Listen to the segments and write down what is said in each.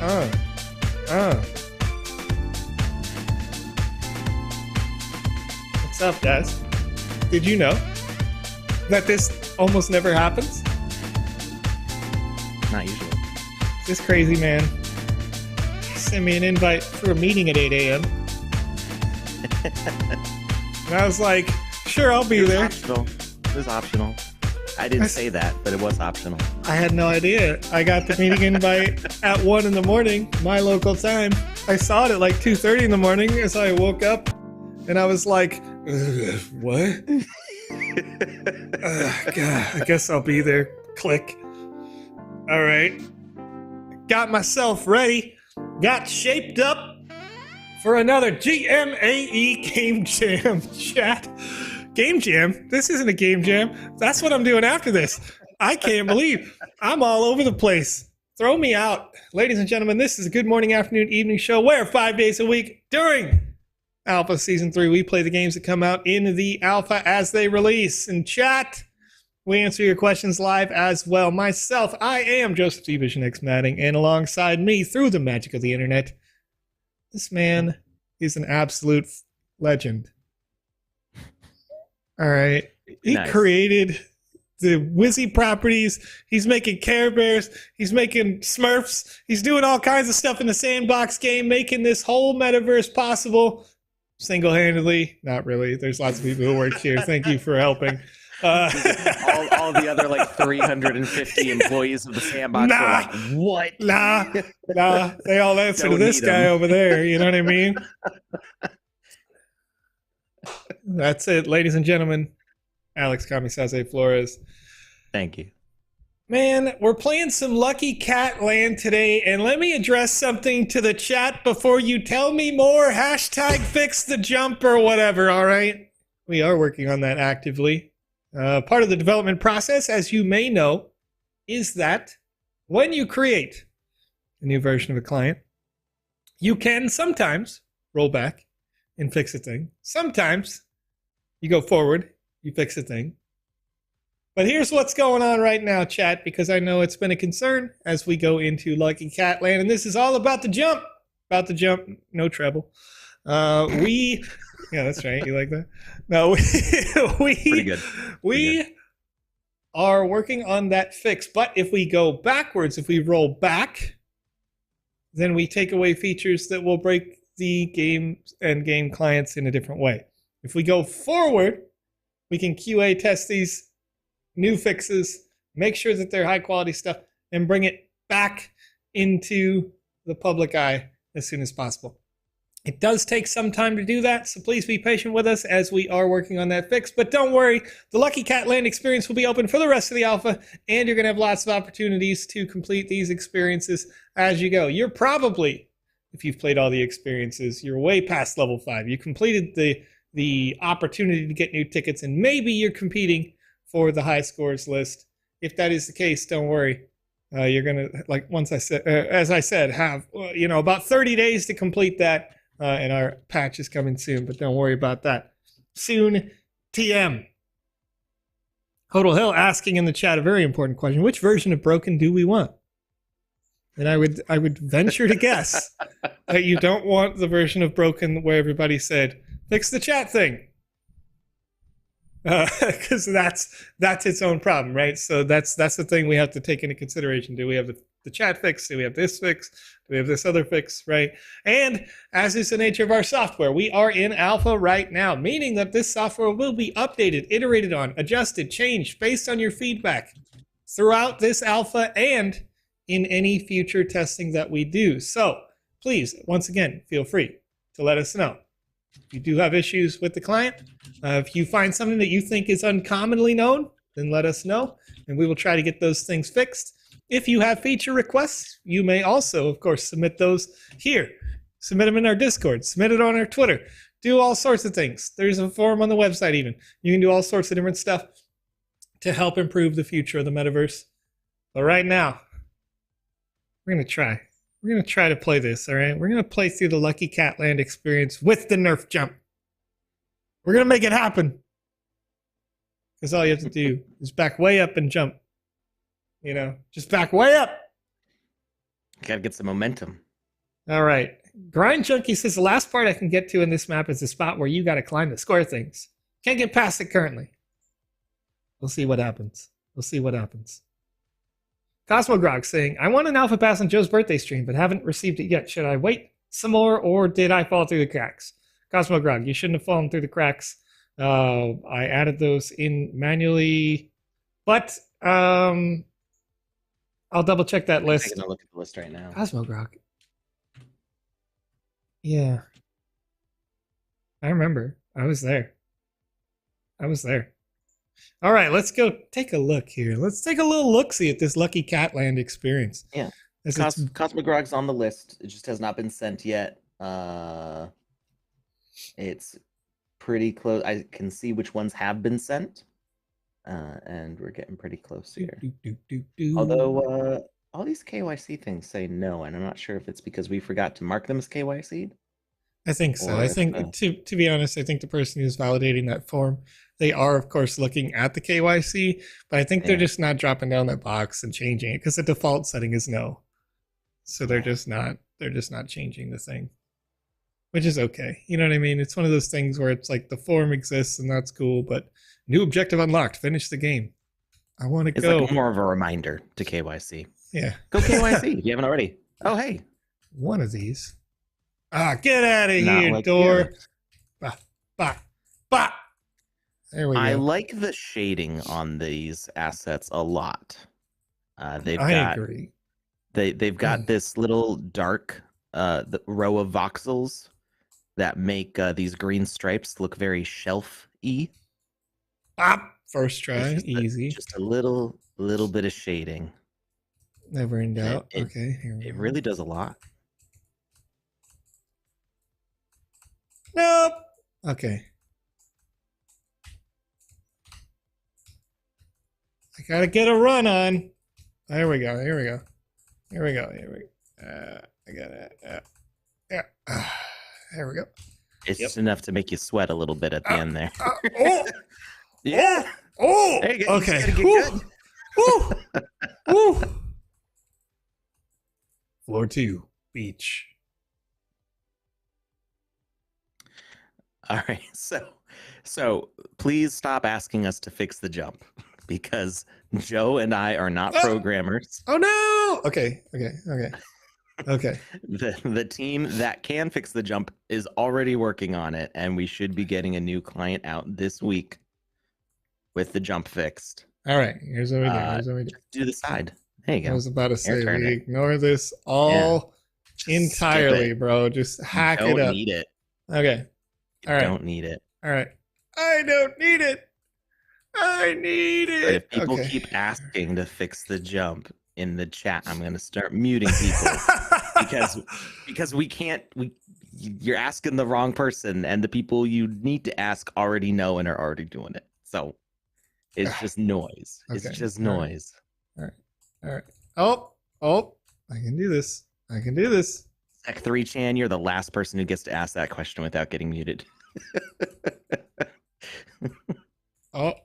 Uh, uh. What's up, guys? Did you know that this almost never happens? Not usually. This crazy man sent me an invite for a meeting at 8 a.m. And I was like, sure, I'll be there. Optional. It was optional. I didn't say that, but it was optional. I had no idea. I got the meeting invite at 1 in the morning, my local time. I saw it at like 2:30 in the morning as I woke up, and I was like, what? God, I guess I'll be there. Click. All right. Got myself ready. Got shaped up for another GMAE Game Jam chat. Game Jam? This isn't a game jam. That's what I'm doing after this. I can't believe I'm all over the place. Throw me out. Ladies and gentlemen, this is a good morning, afternoon, evening show where 5 days a week during Alpha Season 3, we play the games that come out in the Alpha as they release. In chat, we answer your questions live as well. Myself, I am Joseph T. Vision X Matting, and alongside me, through the magic of the internet, this man is an absolute legend. All right. He created the Wizzy properties. He's making Care Bears. He's making Smurfs. He's doing all kinds of stuff in the Sandbox game, making this whole metaverse possible single-handedly. Not really. There's lots of people who work here. Thank you for helping. All the other like 350 employees of the Sandbox are like, what? Nah. They all answer to this guy over there. You know what I mean? That's it, ladies and gentlemen. Alex Florez. Thank you. Man, we're playing some Lucky Cat Land today, and let me address something to the chat before you tell me more. Hashtag fix the jump or whatever, all right? We are working on that actively. Part of the development process, as you may know, is that when you create a new version of a client, you can sometimes roll back and fix a thing. Sometimes you go forward, you fix a thing. But here's what's going on right now, chat, because I know it's been a concern as we go into Lucky Cat Land, and this is all about the jump. About the jump, no treble. Yeah, that's right. You like that? No, Pretty good. We are working on that fix. But if we go backwards, if we roll back, then we take away features that will break the game and game clients in a different way. If we go forward, we can QA test these new fixes, make sure that they're high quality stuff, and bring it back into the public eye as soon as possible. It does take some time to do that, so please be patient with us as we are working on that fix. But don't worry, the Lucky Cat Land experience will be open for the rest of the alpha, and you're going to have lots of opportunities to complete these experiences as you go. You're probably, if you've played all the experiences, you're way past level 5. You completed the opportunity to get new tickets, and maybe you're competing for the high scores list. If that is the case, don't worry. You're going to, like as I said, have about 30 days to complete that. And our patch is coming soon, but don't worry about that. Soon, TM. Hodel Hill asking in the chat a very important question. Which version of Broken do we want? And I would venture to guess that you don't want the version of Broken where everybody said, fix the chat thing. Because that's its own problem, right? So that's the thing we have to take into consideration. Do we have the chat fix? Do we have this fix? Do we have this other fix, right? And as is the nature of our software, we are in alpha right now, meaning that this software will be updated, iterated on, adjusted, changed based on your feedback throughout this alpha and in any future testing that we do. So please, once again, feel free to let us know. If you do have issues with the client, if you find something that you think is uncommonly known, then let us know, and we will try to get those things fixed. If you have feature requests, you may also, of course, submit those here. Submit them in our Discord. Submit it on our Twitter. Do all sorts of things. There's a forum on the website even. You can do all sorts of different stuff to help improve the future of the metaverse. But right now, we're going to try. We're going to try to play this, all right? We're going to play through the Lucky Cat Land experience with the Nerf jump. We're going to make it happen. Because all you have to do is back way up and jump. Just back way up. Gotta get some momentum. All right. Grind Junkie says the last part I can get to in this map is the spot where you got to climb the square things. Can't get past it currently. We'll see what happens. We'll see what happens. Cosmogrog saying, I want an alpha pass on Joe's birthday stream, but haven't received it yet. Should I wait some more, or did I fall through the cracks? Cosmogrog, you shouldn't have fallen through the cracks. I added those in manually, but I'll double check that list. I'm taking a look at the list right now. Cosmogrog. Yeah. I remember. I was there. All right, let's go take a look here. Let's take a little look-see at this Lucky Catland experience. Yeah. Cosmogrog's on the list. It just has not been sent yet. It's pretty close. I can see which ones have been sent. And we're getting pretty close here. Although all these KYC things say no, and I'm not sure if it's because we forgot to mark them as KYC'd. I think so. I think, to be honest, I think the person who's validating that form, they are, of course, looking at the KYC, but I think they're just not dropping down that box and changing it because the default setting is no. So they're just not changing the thing, which is okay. You know what I mean? It's one of those things where it's like the form exists and that's cool, but new objective unlocked, finish the game. I want to go. It's like more of a reminder to KYC. Yeah. Go KYC if you haven't already. Oh, hey. One of these. Get out of here, like door. Bah. There we go. I like the shading on these assets a lot. I agree. They've got this little dark row of voxels that make these green stripes look very shelf-y. First try, easy. Just a little bit of shading. Never in doubt. Okay, here we go. It really does a lot. Nope. Okay. I gotta get a run on. There we go. Here we go. I got it. Yeah. There we go. It's just enough to make you sweat a little bit at the end there. Yeah. There you go. Okay. Woo. Floor 2, beach. All right, so please stop asking us to fix the jump because Joe and I are not programmers. Oh no! Okay. The team that can fix the jump is already working on it, and we should be getting a new client out this week with the jump fixed. All right, here's what we do. Do the side. There you go. I was about to say we ignore this all entirely, bro. Just hack it up. Don't need it. Okay. All right. Don't need it. All right. I don't need it. I need it. But if people keep asking to fix the jump in the chat, I'm going to start muting people because we can't. You're asking the wrong person, and the people you need to ask already know and are already doing it. So it's just noise. It's just noise. All right. Oh! I can do this. Sec 3 Chan, you're the last person who gets to ask that question without getting muted. Okay. All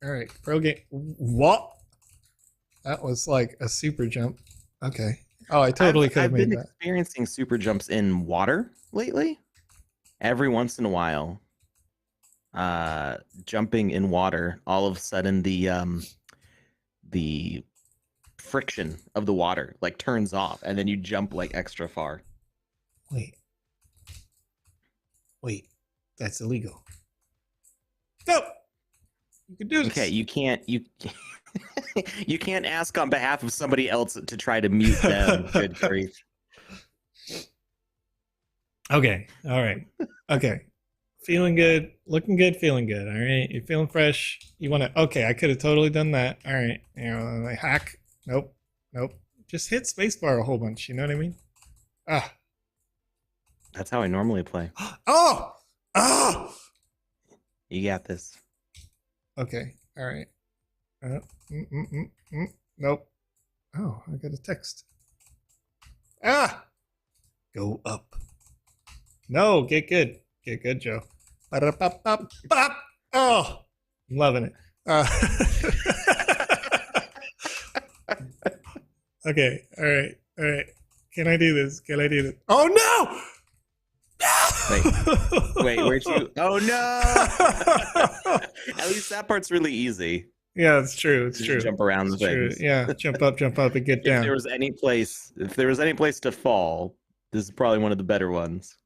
right. Pro game. What? That was like a super jump. Okay. Oh, I totally could have made that. I've been experiencing super jumps in water lately. Every once in a while, jumping in water, all of a sudden the friction of the water like turns off, and then you jump like extra far. Wait, that's illegal. Go. You can do this. Okay, you can't ask on behalf of somebody else to try to mute them. Good grief. Okay. All right. Okay. Feeling good, looking good, feeling good. All right. You're feeling fresh. You want to, okay. I could have totally done that. All right. Like hack. Nope. Just hit spacebar a whole bunch. You know what I mean? That's how I normally play. Oh! You got this. Okay. All right. Nope. Oh, I got a text. Go up. No, get good. Get good, Joe. Oh, I'm loving it. Okay. All right. All right. Can I do this? Can I do this? Oh no! Wait, where'd you? Oh no! At least that part's really easy. Yeah, it's true. It's Just true. jump around the It's true. things. Yeah, jump up, and get If down. there was any place to fall, this is probably one of the better ones.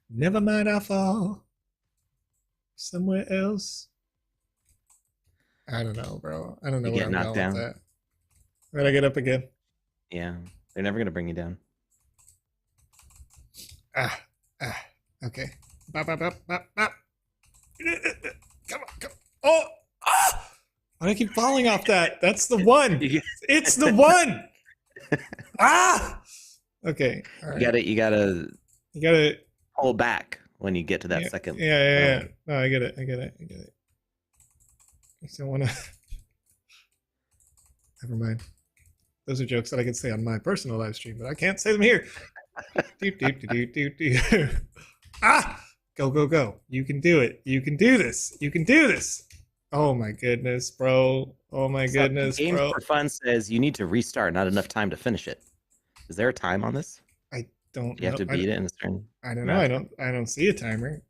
Never mind, I'll fall somewhere else. I don't know, bro. I don't know You where get I'm knocked going down. with that. Where'd I get up again? Yeah, they're never gonna bring you down. Okay. Bop, bop, bop, bop, bop. Come on, come on. Oh! Ah! Why do I keep falling off that? That's the one. It's the one. Ah! Okay. All right. You gotta You gotta pull back when you get to that second. Yeah. No, I get it. I just don't want to. Never mind. Those are jokes that I can say on my personal live stream, but I can't say them here. Ah! Go. You can do it. You can do this. You can do this. Oh my goodness, bro. Oh my goodness, Games bro. for Fun says you need to restart, not enough time to finish it. Is there a time on this? I don't You have know. to beat it in a certain. I don't know. I don't see a timer.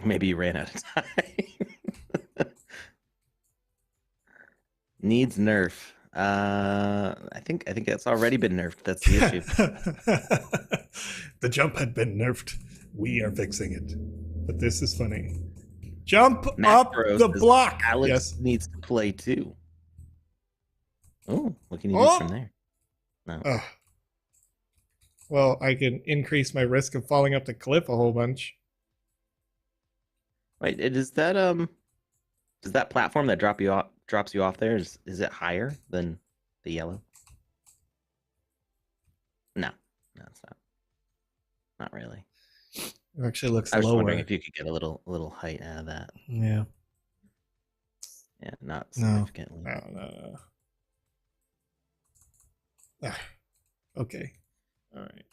Maybe you ran out of time. Needs nerf. I think it's already been nerfed. That's the issue. The jump had been nerfed. We are fixing it. But this is funny. Jump up the block. Alex needs to play too. Oh, what can you do from there? No. Well, I can increase my risk of falling up the cliff a whole bunch. Wait, does that platform that drops you off there, is it higher than the yellow? No, it's not. Not really. It actually looks I was lower. wondering if you could get a little height out of that. Yeah. Yeah, not significantly. No. Okay. All right.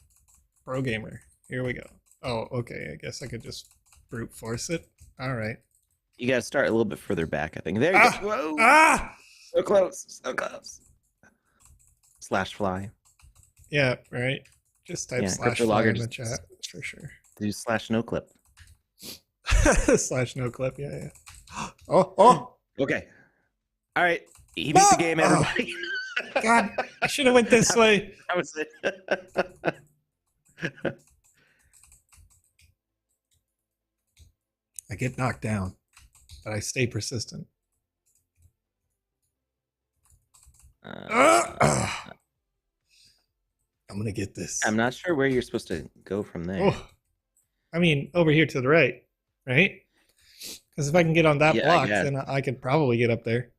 Pro gamer. Here we go. Oh, okay. I guess I could just brute force it. All right. You gotta start a little bit further back, I think. There you go. Whoa! So close. Slash fly. Yeah, right. Just type slash fly in the chat for sure. Do slash no clip. Slash no clip. Yeah. Oh. Okay. All right. He beat the game, everybody. God, I should have went this way. That was it. I get knocked down, but I stay persistent. I'm gonna get this. I'm not sure where you're supposed to go from there. Oh, I mean, over here to the right? Because if I can get on that block, then I could probably get up there.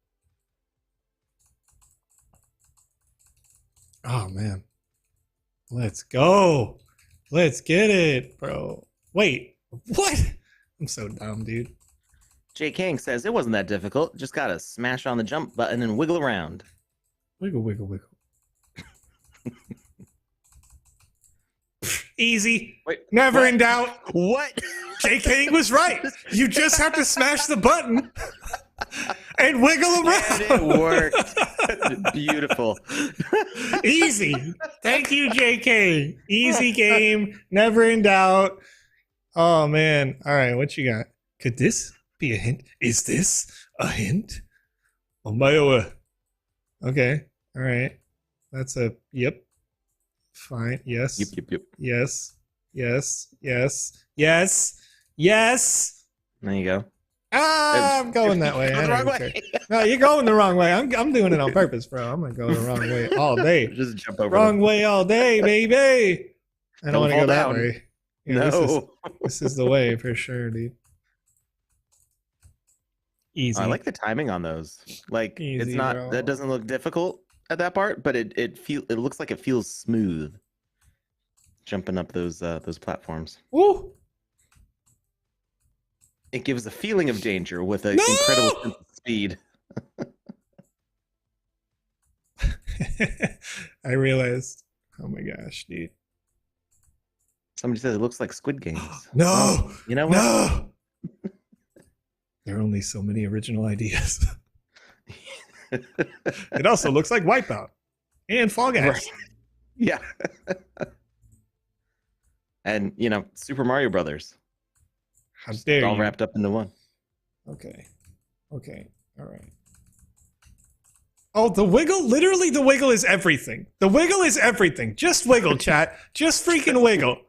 Oh man, let's go. Let's get it, bro. Wait, what? I'm so dumb, dude. Jay King says it wasn't that difficult. Just gotta smash on the jump button and wiggle around. Wiggle. Easy. Wait, never in doubt. What? Jay King was right. You just have to smash the button and wiggle around. And it worked. Beautiful. Easy. Thank you, JK. Easy game. Never in doubt. Oh, man. All right. What you got? Could this be a hint? Is this a hint? Oh, my. Okay. All right. That's a yep. Fine. Yes. Yep. Yes. There you go. I'm going that way. No, you're going the wrong way. I'm doing it on purpose, bro. I'm gonna go the wrong way all day. Just jump over. Wrong way all day, baby. I don't want to go that down. way. Yeah, No. this is the way for sure, dude. Easy. I like the timing on those. Like Easy, it's not bro. that doesn't look difficult at that part, but it looks like it feels smooth. Jumping up those platforms. Woo! It gives a feeling of danger with an incredible sense of speed. I realized. Oh my gosh, dude. Somebody says it looks like Squid Games. No. You know what? No. There are only so many original ideas. It also looks like Wipeout and Fall Guys. Right. Yeah. And Super Mario Brothers. How dare all you? wrapped up into one. Okay. All right. Oh, the wiggle? Literally, the wiggle is everything. The wiggle is everything. Just wiggle, chat. Just freaking wiggle.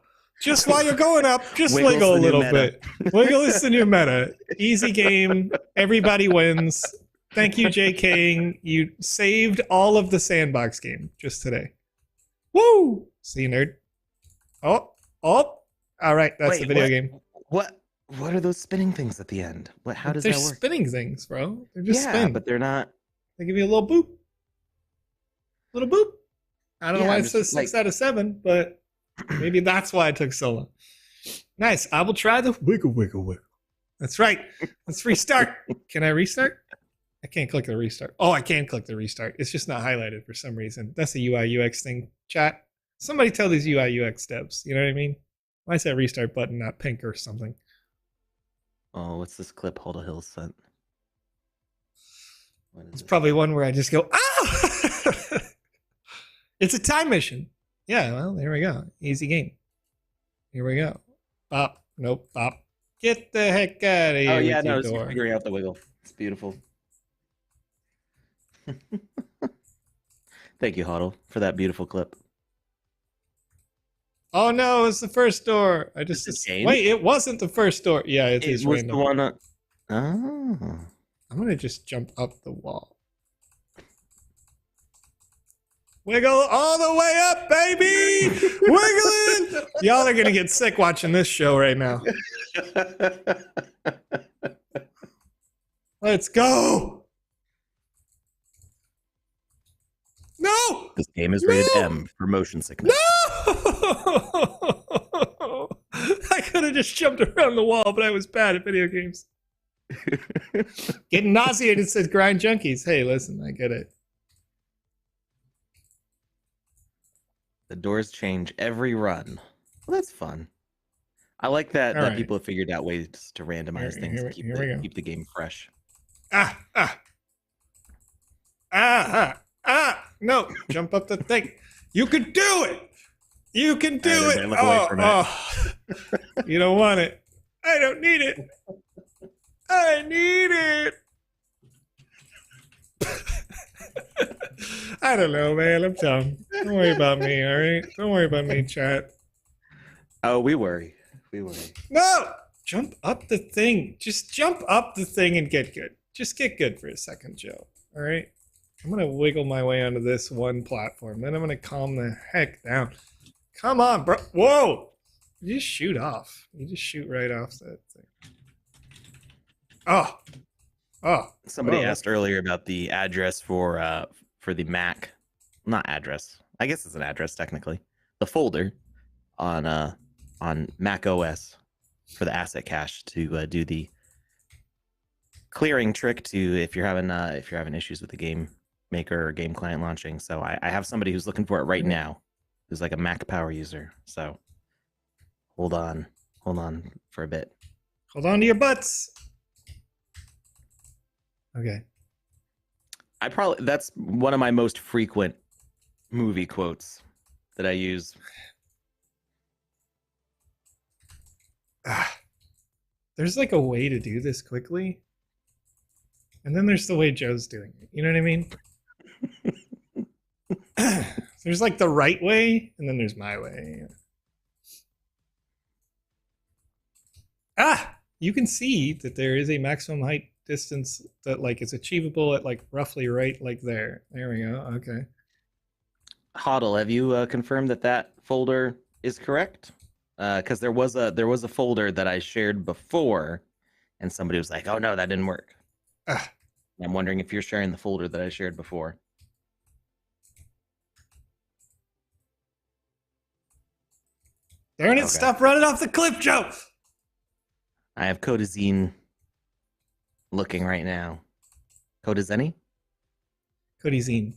Just while you're going up, just wiggle a little bit. Wiggle is the new meta. Easy game. Everybody wins. Thank you, JK. You saved all of the Sandbox game just today. Woo! See you, nerd. Oh. All right, that's the video game. What are those spinning things at the end? How does that work? They're spinning things, bro. They're just spinning. But they're not. They give you a little boop. Little boop. I don't know why it says 6 out of 7, but maybe that's why it took so long. Nice. I will try the wiggle, wiggle, wiggle. That's right. Let's restart. Can I restart? I can't click the restart. Oh, I can click the restart. It's just not highlighted for some reason. That's a UI UX thing. Chat. Somebody tell these UI UX devs. You know what I mean? Why is that restart button not pink or something? Oh, what's this clip Hulda Hill sent? It's probably one where I just go, ah! It's a time mission. Yeah, well, there we go. Easy game. Here we go. Bop. Nope. Bop. Get the heck out of here. Oh, yeah, no, it's figuring out the wiggle. It's beautiful. Thank you, Huddle, for that beautiful clip. Oh, no, it's the first door. Wait, it wasn't the first door. Yeah, it is random. The one. Oh. I'm going to just jump up the wall. Wiggle all the way up, baby! Wiggling! Y'all are going to get sick watching this show right now. Let's go! No! This game is rated M for motion sickness. No! I could have just jumped around the wall, but I was bad at video games. Getting nauseated says grind junkies. Hey, listen, I get it. The doors change every run. Well, that's fun. I like that people have figured out ways to randomize things and keep the game fresh. No, jump up the thing. You can do it. You can do it. Look away from it. You don't want it. I don't need it. I need it. I don't know, man. I'm dumb. Don't worry about me, all right? Don't worry about me, chat. Oh, we worry. We worry. No! Jump up the thing. Just jump up the thing and get good. Just get good for a second, Joe. All right? I'm going to wiggle my way onto this one platform. Then I'm going to calm the heck down. Come on, bro. Whoa! You just shoot off. You just shoot right off that thing. Oh. Somebody asked earlier about the address for the Mac. Not address. I guess it's an address technically. The folder on Mac OS for the asset cache to do the clearing trick to if you're having issues with the game maker or game client launching. So I have somebody who's looking for it right now, who's like a Mac power user. So hold on for a bit. Hold on to your butts. Okay. That's one of my most frequent movie quotes that I use. There's like a way to do this quickly. And then there's the way Joe's doing it. You know what I mean? There's like the right way, and then there's my way. You can see that there is a maximum height distance that like is achievable at like roughly right like there. There we go. Okay. Hoddle, have you confirmed that folder is correct? Because there was a folder that I shared before, and somebody was like, "Oh no, that didn't work." I'm wondering if you're sharing the folder that I shared before. Darn it! Okay. Stop running off the cliff, Joe. I have Codazine looking right now. Codazine? Codazine,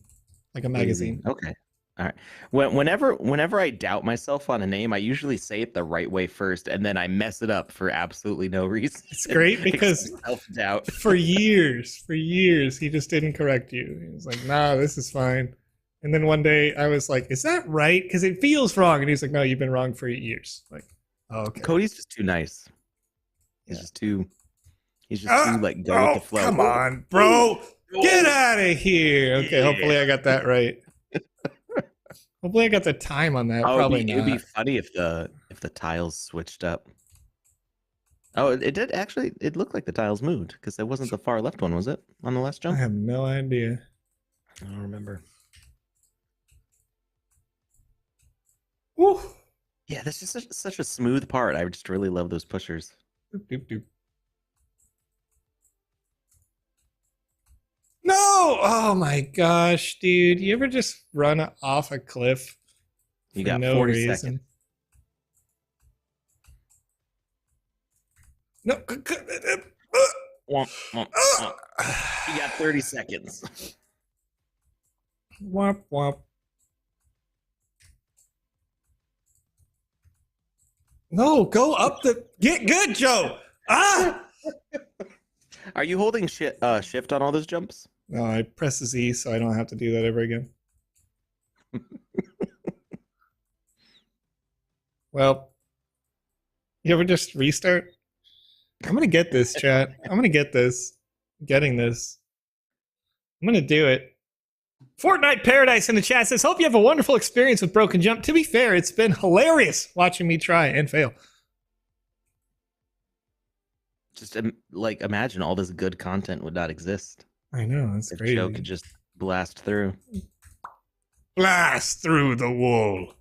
like a magazine. Okay. All right. Whenever I doubt myself on a name, I usually say it the right way first, and then I mess it up for absolutely no reason. It's great because self-doubt. for years, he just didn't correct you. He was like, "Nah, this is fine." And then one day I was like, "Is that right?" Because it feels wrong. And he's like, "No, you've been wrong for 8 years." Like, oh, okay. Cody's just too nice. He's just too. He's just too like go with the flow. Come on, bro. Get out of here. Okay, hopefully I got that right. Hopefully I got the time on that. Probably not. It'd be funny if the tiles switched up. Oh, it did actually. It looked like the tiles moved because it wasn't the far left one, was it? On the last jump? I have no idea. I don't remember. Woo. Yeah, this is such a smooth part. I just really love those pushers. Doop, doop, doop. No! Oh my gosh, dude. You ever just run off a cliff? You got 40 seconds. No. You got 30 seconds. Womp womp. No, go up the. Get good, Joe. Ah! Are you holding shift on all those jumps? No, I press Z so I don't have to do that ever again. Well, you ever just restart? I'm gonna get this, chat. I'm gonna get this. I'm getting this. I'm gonna do it. Fortnite Paradise in the chat says, "Hope you have a wonderful experience with Broken Jump. To be fair, it's been hilarious watching me try and fail." Just like imagine all this good content would not exist. I know, that's crazy. Joe could just blast through. Blast through the wall.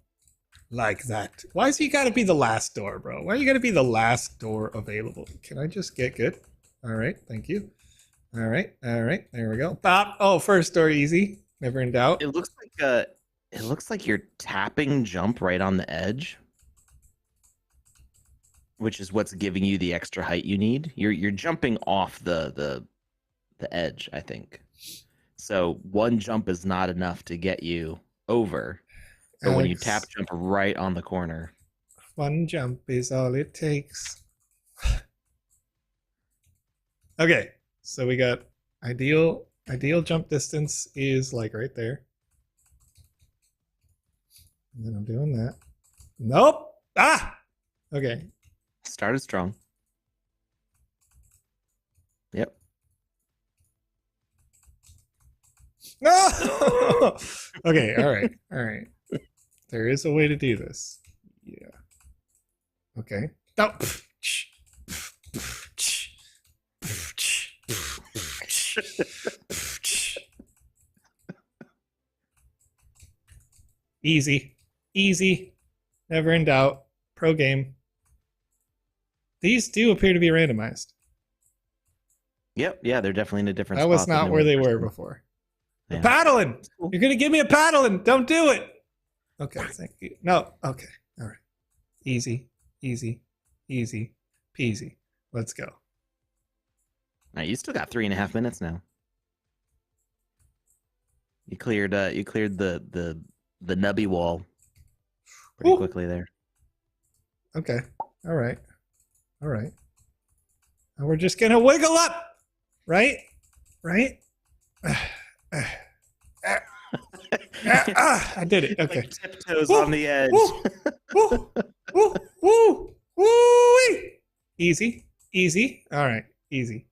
Like that. Why's you gotta be the last door, bro? Why you gotta be the last door available? Can I just get good? All right, thank you. All right, there we go. Pop. Oh, first door easy. Never in doubt. It looks like you're tapping jump right on the edge, which is what's giving you the extra height you need. You're jumping off the edge, I think. So one jump is not enough to get you over. But when you tap jump right on the corner. One jump is all it takes. Okay, so we got ideal jump distance is like right there. And then I'm doing that. Nope. Ah! Okay. Started strong. Yep. No! Okay, all right. There is a way to do this. Yeah. Okay. No. Easy. Never in doubt. Pro game. These do appear to be randomized. Yep. Yeah, they're definitely in a different spot. That was not where they were before. Yeah. The paddling! Cool. You're going to give me a paddling! Don't do it! Okay, thank you. No, okay. All right. Easy. Peasy. Let's go. Now you still got 3.5 minutes now. You cleared the nubby wall pretty quickly there. Okay. All right. And we're just gonna wiggle up, right? I did it. Okay. Like tiptoes on the edge. Easy. All right. Easy.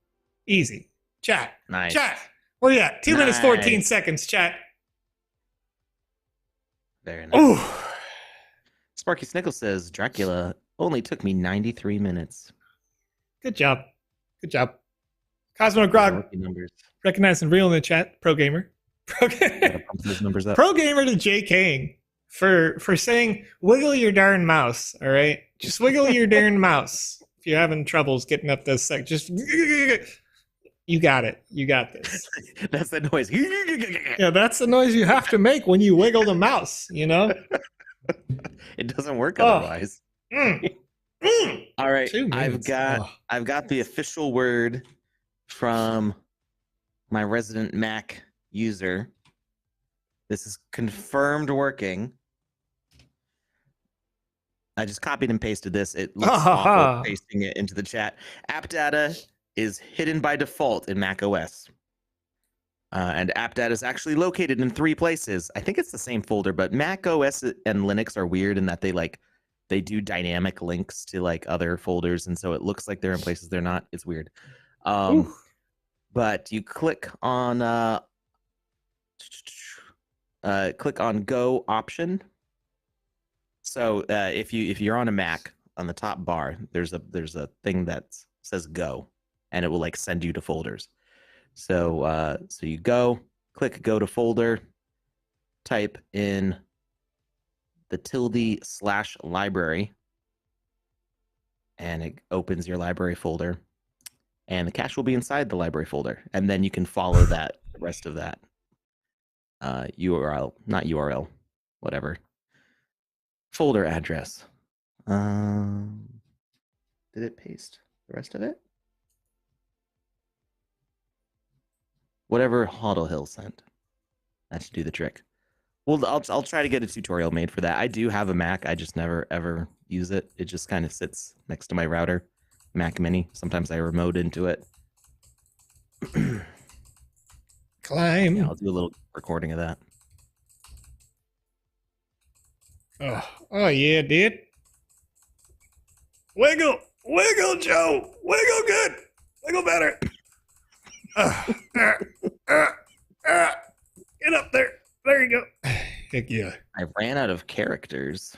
Chat. Nice. Chat. Where you at? 2 minutes, 14 seconds, chat. Very nice. Ooh. Sparky Snickle says, Dracula only took me 93 minutes. Good job. Cosmo Grog. Recognized and real in the chat. Pro gamer. Pump those numbers up. Pro gamer to JKing for saying wiggle your darn mouse. All right, just wiggle your darn mouse. If you're having troubles getting up this sec, just you got it. You got this. That's the noise. Yeah, that's the noise you have to make when you wiggle the mouse. You know, it doesn't work otherwise. All right, I've got the official word from my resident Mac user. This is confirmed working. I just copied and pasted this. It looks awful pasting it into the chat. App data is hidden by default in Mac OS. And app data is actually located in 3 places. I think it's the same folder, but Mac OS and Linux are weird in that they do dynamic links to like other folders, and so it looks like they're in places they're not. It's weird. But you click on Go option. So if you're on a Mac, on the top bar, there's a thing that says Go, and it will like send you to folders. So you click Go to folder, type in the ~/library, and it opens your library folder, and the cache will be inside the library folder, and then you can follow the rest of that URL, not URL, whatever folder address. Did it paste the rest of it? Whatever Huddle Hill sent. That should do the trick. Well, I'll try to get a tutorial made for that. I do have a Mac. I just never, ever use it. It just kind of sits next to my router, Mac Mini. Sometimes I remote into it. Climb. Yeah, I'll do a little recording of that. Oh yeah, dude. Wiggle, Joe. Wiggle good. Wiggle better. Get up there. There you go. Heck yeah. I ran out of characters.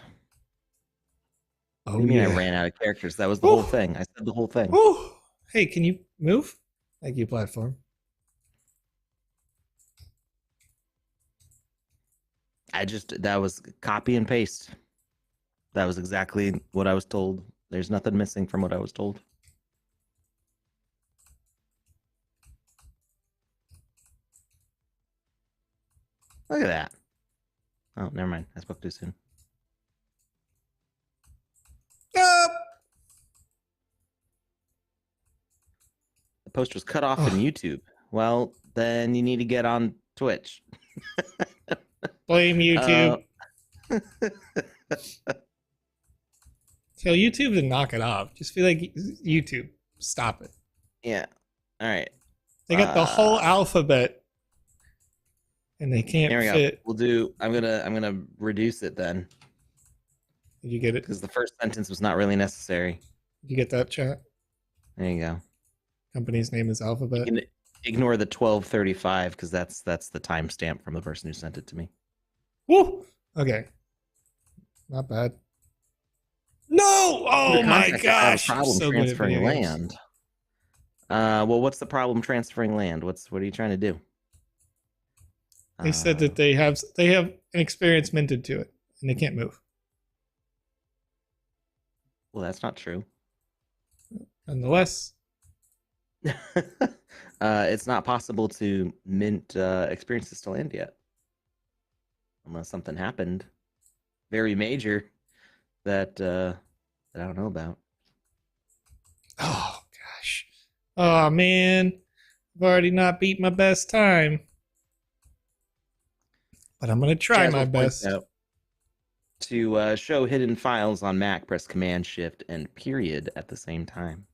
Oh, what do you mean I ran out of characters? That was the whole thing. I said the whole thing. Hey, can you move? Thank you, platform. That was copy and paste. That was exactly what I was told. There's nothing missing from what I was told. Look at that. Oh, never mind. I spoke too soon. The post was cut off in YouTube. Well, then you need to get on Twitch. Blame YouTube. Tell YouTube to knock it off. Just feel like YouTube. Stop it. Yeah. All right. They got the whole alphabet. And they can't fit. We'll do. I'm gonna reduce it then. Did you get it? Because the first sentence was not really necessary. Did you get that, chat? There you go. Company's name is Alphabet. You can ignore the 12:35 because that's the timestamp from the person who sent it to me. Woo! Okay. Not bad. No! Oh my gosh! Problem transferring land. Well, what's the problem transferring land? What are you trying to do? They said that they have an experience minted to it, and they can't move. Well, that's not true. Nonetheless, it's not possible to mint experiences to land yet, unless something happened very major that I don't know about. Oh gosh! Oh man, I've already not beat my best time. But I'm going to try my best. To show hidden files on Mac, press Command, Shift, and period at the same time.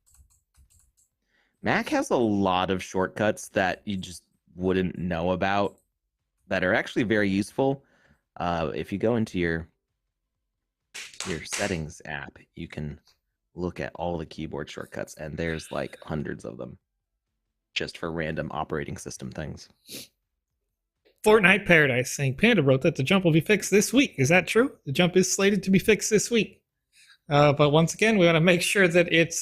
Mac has a lot of shortcuts that you just wouldn't know about that are actually very useful. If you go into your settings app, you can look at all the keyboard shortcuts, and there's like hundreds of them just for random operating system things. Fortnite Paradise saying Panda wrote that the jump will be fixed this week. Is that true? The jump is slated to be fixed this week. But once again, we want to make sure that it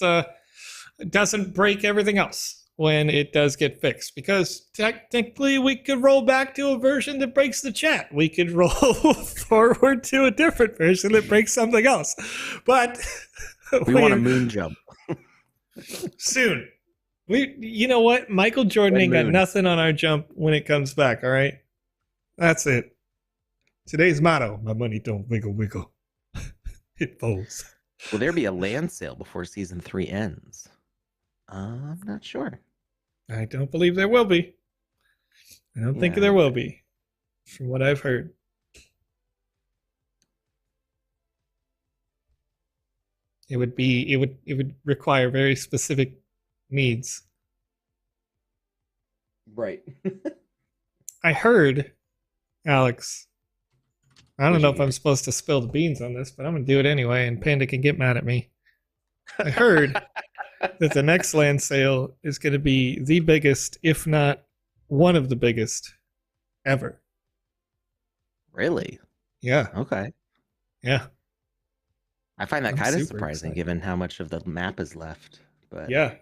doesn't break everything else when it does get fixed. Because technically, we could roll back to a version that breaks the chat. We could roll forward to a different version that breaks something else. But we want a moon jump. Soon. You know what? Michael Jordan ain't got nothing on our jump when it comes back, all right? That's it. Today's motto, my money don't wiggle wiggle. It folds. Will there be a land sale before season 3 ends? I'm not sure. I don't believe there will be. I don't think there will be. from what I've heard. It would require very specific needs. Right. I heard, Alex. I don't What'd know you if I'm hear? supposed to spill the beans on this, but I'm gonna do it anyway, and Panda can get mad at me. I heard that the next land sale is going to be the biggest, if not one of the biggest, ever. Really? Yeah, Okay. yeah, I find that I'm kind of super surprising excited. given how much of the map is left. But Yeah.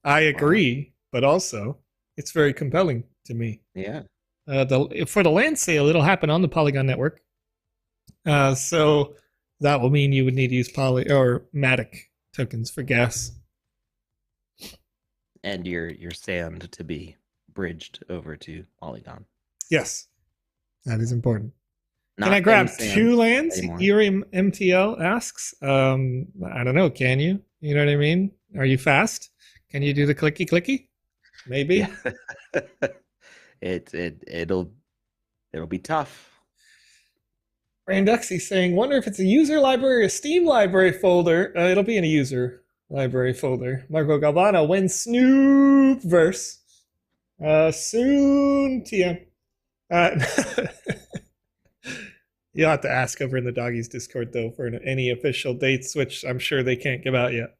I wow. agree, but also it's very compelling to me. Yeah. For the land sale, it'll happen on the Polygon network. So that will mean you would need to use Poly or Matic tokens for gas. And your sand to be bridged over to Polygon. Yes, that is important. Not Can I any grab sand 2 lands? anymore. Urium MTL asks. I don't know. Can you? You know what I mean? Are you fast? Can you do the clicky clicky? Maybe. Yeah. It'll be tough. Randuxy saying, wonder if it's a user library or a Steam library folder. It'll be in a user library folder. Marco Galvano, when Snoop verse. Soon, TM. You'll have to ask over in the doggies Discord though for any official dates, which I'm sure they can't give out yet.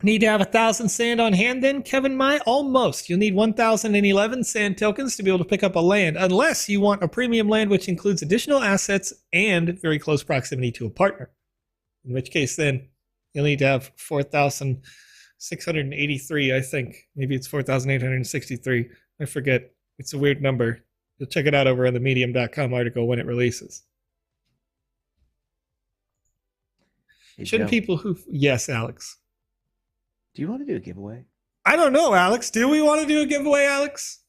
Need to have 1,000 sand on hand then, Kevin Mai? Almost. You'll need 1,011 sand tokens to be able to pick up a land, unless you want a premium land which includes additional assets and very close proximity to a partner. In which case then you'll need to have 4,683, I think. Maybe it's 4,863. I forget. It's a weird number. You'll check it out over on the medium.com article when it releases. Hey, Shouldn't Joe, people who... Yes, Alex. do you want to do a giveaway? I don't know, Alex. Do we want to do a giveaway, Alex?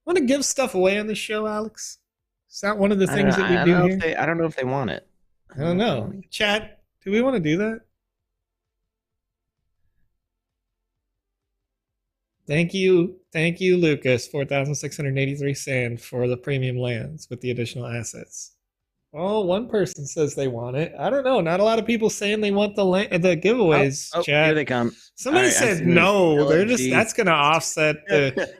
Want to give stuff away on this show, Alex? Is that one of the things that we do here? I don't know if they want it. I don't know. Chat, do we want to do that? Thank you, Lucas, 4,683 sand for the premium lands with the additional assets. Oh, one person says they want it. I don't know. Not a lot of people saying they want the giveaways. Oh, chat. here they come. Somebody said no. They're just that's going to offset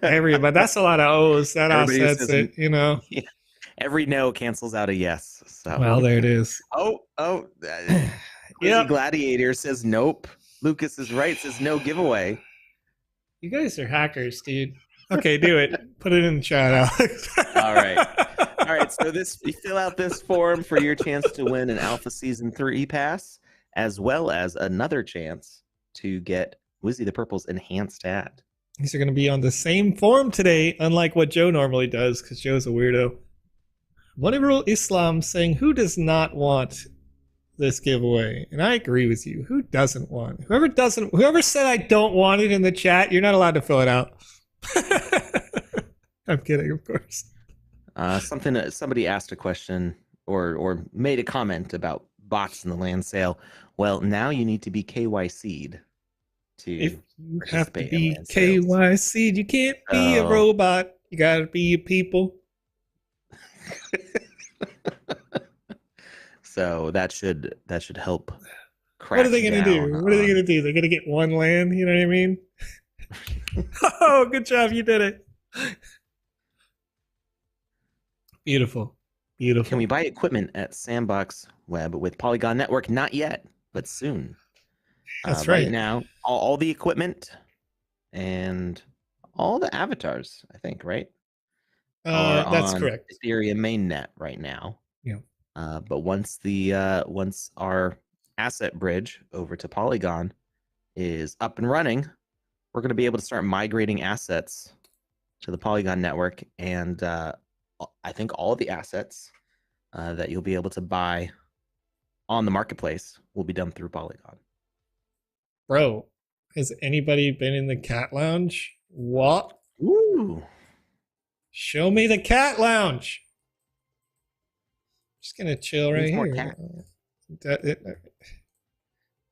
everybody. That's a lot of O's. That Everybody offsets it. You know. Yeah. Every no cancels out a yes. So well, there it is. Yeah. Gladiator says nope. Lucas is right. Says no giveaway. You guys are hackers, dude. Okay, do it. Put it in the chat, Alex. All right. So you fill out this form for your chance to win an Alpha Season 3 pass, as well as another chance to get Wizzy the Purple's enhanced hat. These are going to be on the same form today, unlike what Joe normally does, because Joe's a weirdo. Monirul Islam saying, who does not want this giveaway? And I agree with you. Who doesn't want? Whoever said I don't want it in the chat, you're not allowed to fill it out. I'm kidding, of course. Somebody asked a question or made a comment about bots in the land sale. Well, now you need to be KYC'd to if you have to be KYC'd, you can't be a Oh. robot. You gotta be a people. So that should help. What are they gonna do? What are they gonna do? They're gonna get one land. You know what I mean? Oh, good job! You did it. Beautiful. Can we buy equipment at Sandbox Web with Polygon Network? Not yet, but soon. That's right. Right now, all the equipment and all the avatars, I think, right? That's correct. Ethereum mainnet right now. Yeah. But once our asset bridge over to Polygon is up and running, we're going to be able to start migrating assets to the Polygon network, and I think all of the assets that you'll be able to buy on the marketplace will be done through Polygon. Bro, has anybody been in the cat lounge? What? Ooh. Show me the cat lounge. Just gonna chill right here.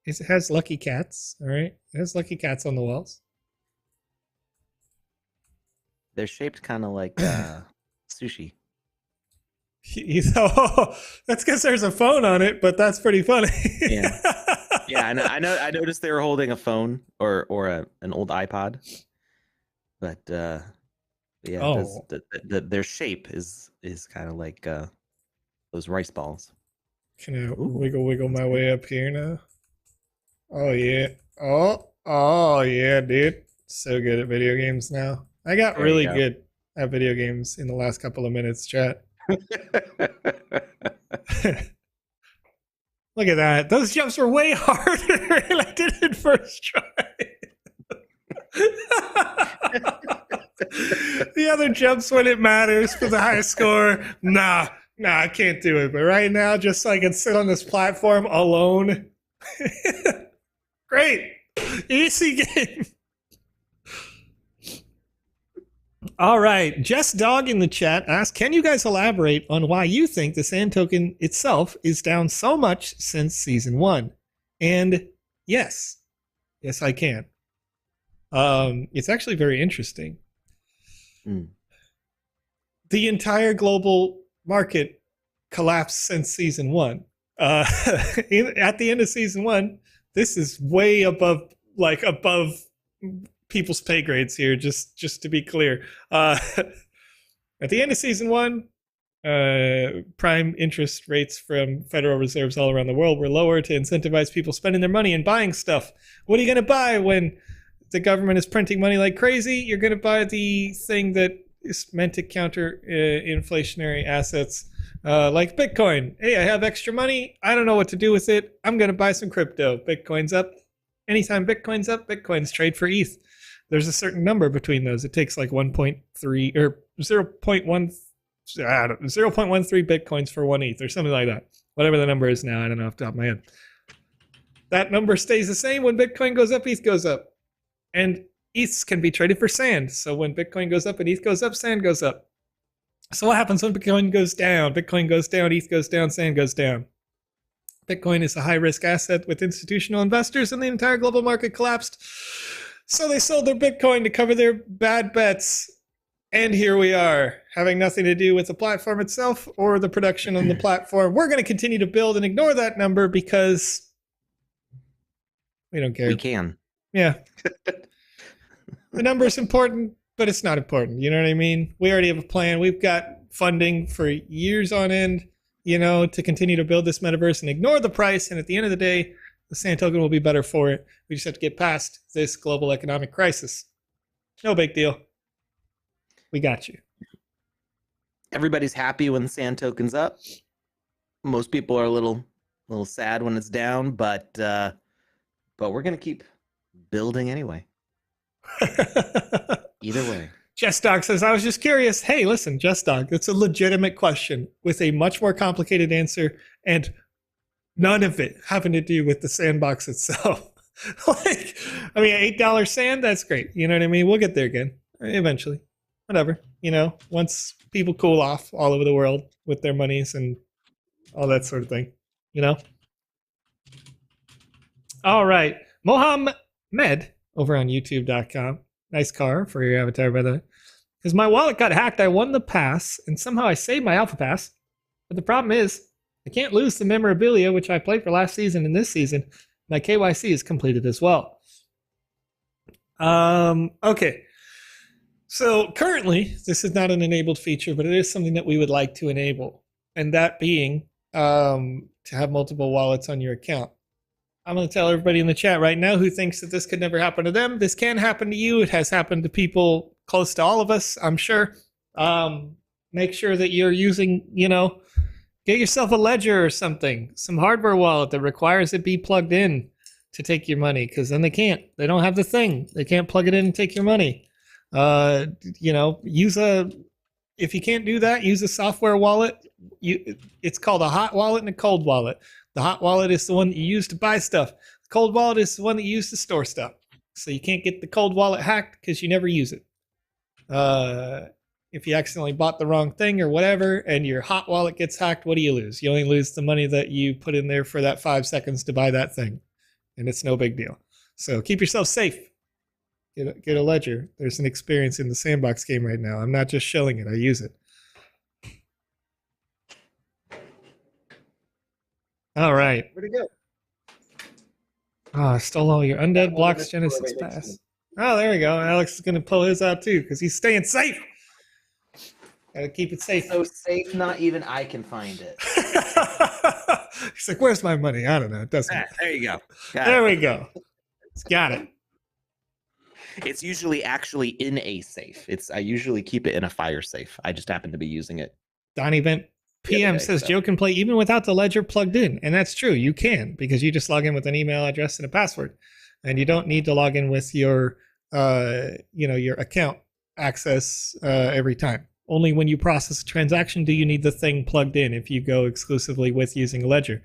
It has lucky cats, all right? It has lucky cats on the walls. They're shaped kind of like sushi. Oh, that's because there's a phone on it, but that's pretty funny. Yeah. Yeah, I know. I noticed they were holding a phone or an old iPod, but yeah, it does, Oh, their shape is kind of like those rice balls. can I Ooh, wiggle that's my good. way up here now? Oh yeah. Oh yeah, dude. So good at video games now. I got There you really go. good at video games in the last couple of minutes, chat. Look at that. Those jumps were way harder and I did it first try. The other jumps when it matters for the high score. Nah, I can't do it. But right now, just so I can sit on this platform alone. Great. Easy game. All right. Just Dog in the chat asked, can you guys elaborate on why you think the sand token itself is down so much since season 1? And yes, I can. It's actually very interesting. Mm. The entire global market collapsed since season 1. At the end of season 1, this is way above people's pay grades here. Just to be clear, at the end of season 1, prime interest rates from Federal Reserves all around the world were lower to incentivize people spending their money and buying stuff. What are you going to buy when the government is printing money like crazy? You're going to buy the thing that is meant to counter inflationary assets, like Bitcoin. Hey, I have extra money. I don't know what to do with it. I'm going to buy some crypto. Bitcoin's up. Anytime Bitcoin's up, Bitcoins trade for ETH. There's a certain number between those. It takes like 1.3 or 0.13 Bitcoins for 1 ETH or something like that. Whatever the number is now, I don't know off the top of my head. That number stays the same. When Bitcoin goes up, ETH goes up. And ETHs can be traded for sand. So when Bitcoin goes up and ETH goes up, sand goes up. So what happens when Bitcoin goes down? Bitcoin goes down, ETH goes down, sand goes down. Bitcoin is a high-risk asset with institutional investors, and the entire global market collapsed. So they sold their Bitcoin to cover their bad bets. And here we are, having nothing to do with the platform itself or the production on the platform. We're going to continue to build and ignore that number because we don't care. We can. Yeah. The number is important, but it's not important. You know what I mean? We already have a plan. We've got funding for years on end, to continue to build this metaverse and ignore the price. And at the end of the day, the sand token will be better for it. We just have to get past this global economic crisis. No big deal. We got you. Everybody's happy when the sand token's up. Most people are a little sad when it's down, but we're gonna keep building anyway. Either way. Just Dog says, I was just curious. Hey, listen, Just Dog, that's a legitimate question with a much more complicated answer, and none of it having to do with the sandbox itself. $8 sand, that's great. You know what I mean? We'll get there again eventually. Whatever. Once people cool off all over the world with their monies and all that sort of thing. All right. Mohammed over on youtube.com. Nice car for your avatar, by the way. Because my wallet got hacked, I won the pass, and somehow I saved my alpha pass. But the problem is, I can't lose the memorabilia, which I played for last season and this season. My KYC is completed as well. Okay. So currently, this is not an enabled feature, but it is something that we would like to enable. And that being to have multiple wallets on your account. I'm going to tell everybody in the chat right now who thinks that this could never happen to them. This can happen to you. It has happened to people close to all of us, I'm sure. Make sure that you're using, get yourself a ledger or something, some hardware wallet that requires it be plugged in to take your money, because then they can't. They don't have the thing. They can't plug it in and take your money. If you can't do that, use a software wallet. It's called a hot wallet and a cold wallet. The hot wallet is the one that you use to buy stuff. The cold wallet is the one that you use to store stuff. So you can't get the cold wallet hacked because you never use it. If you accidentally bought the wrong thing or whatever, and your hot wallet gets hacked, what do you lose? You only lose the money that you put in there for that 5 seconds to buy that thing. And it's no big deal. So keep yourself safe. Get a ledger. There's an experience in the Sandbox game right now. I'm not just shilling it. I use it. All right. Where'd it go? Oh, I stole all your undead blocks Genesis Pass. Oh, there we go. Alex is going to pull his out too because he's staying safe. Gotta keep it safe. So safe, not even I can find it. He's like, where's my money? I don't know. It doesn't. There you go. There we go. It's got it. It's usually actually in a safe. I usually keep it in a fire safe. I just happen to be using it. Donnie Vent PM says Joe can play even without the ledger plugged in. And that's true. You can, because you just log in with an email address and a password. And you don't need to log in with your your account access every time. Only when you process a transaction do you need the thing plugged in if you go exclusively with using a ledger.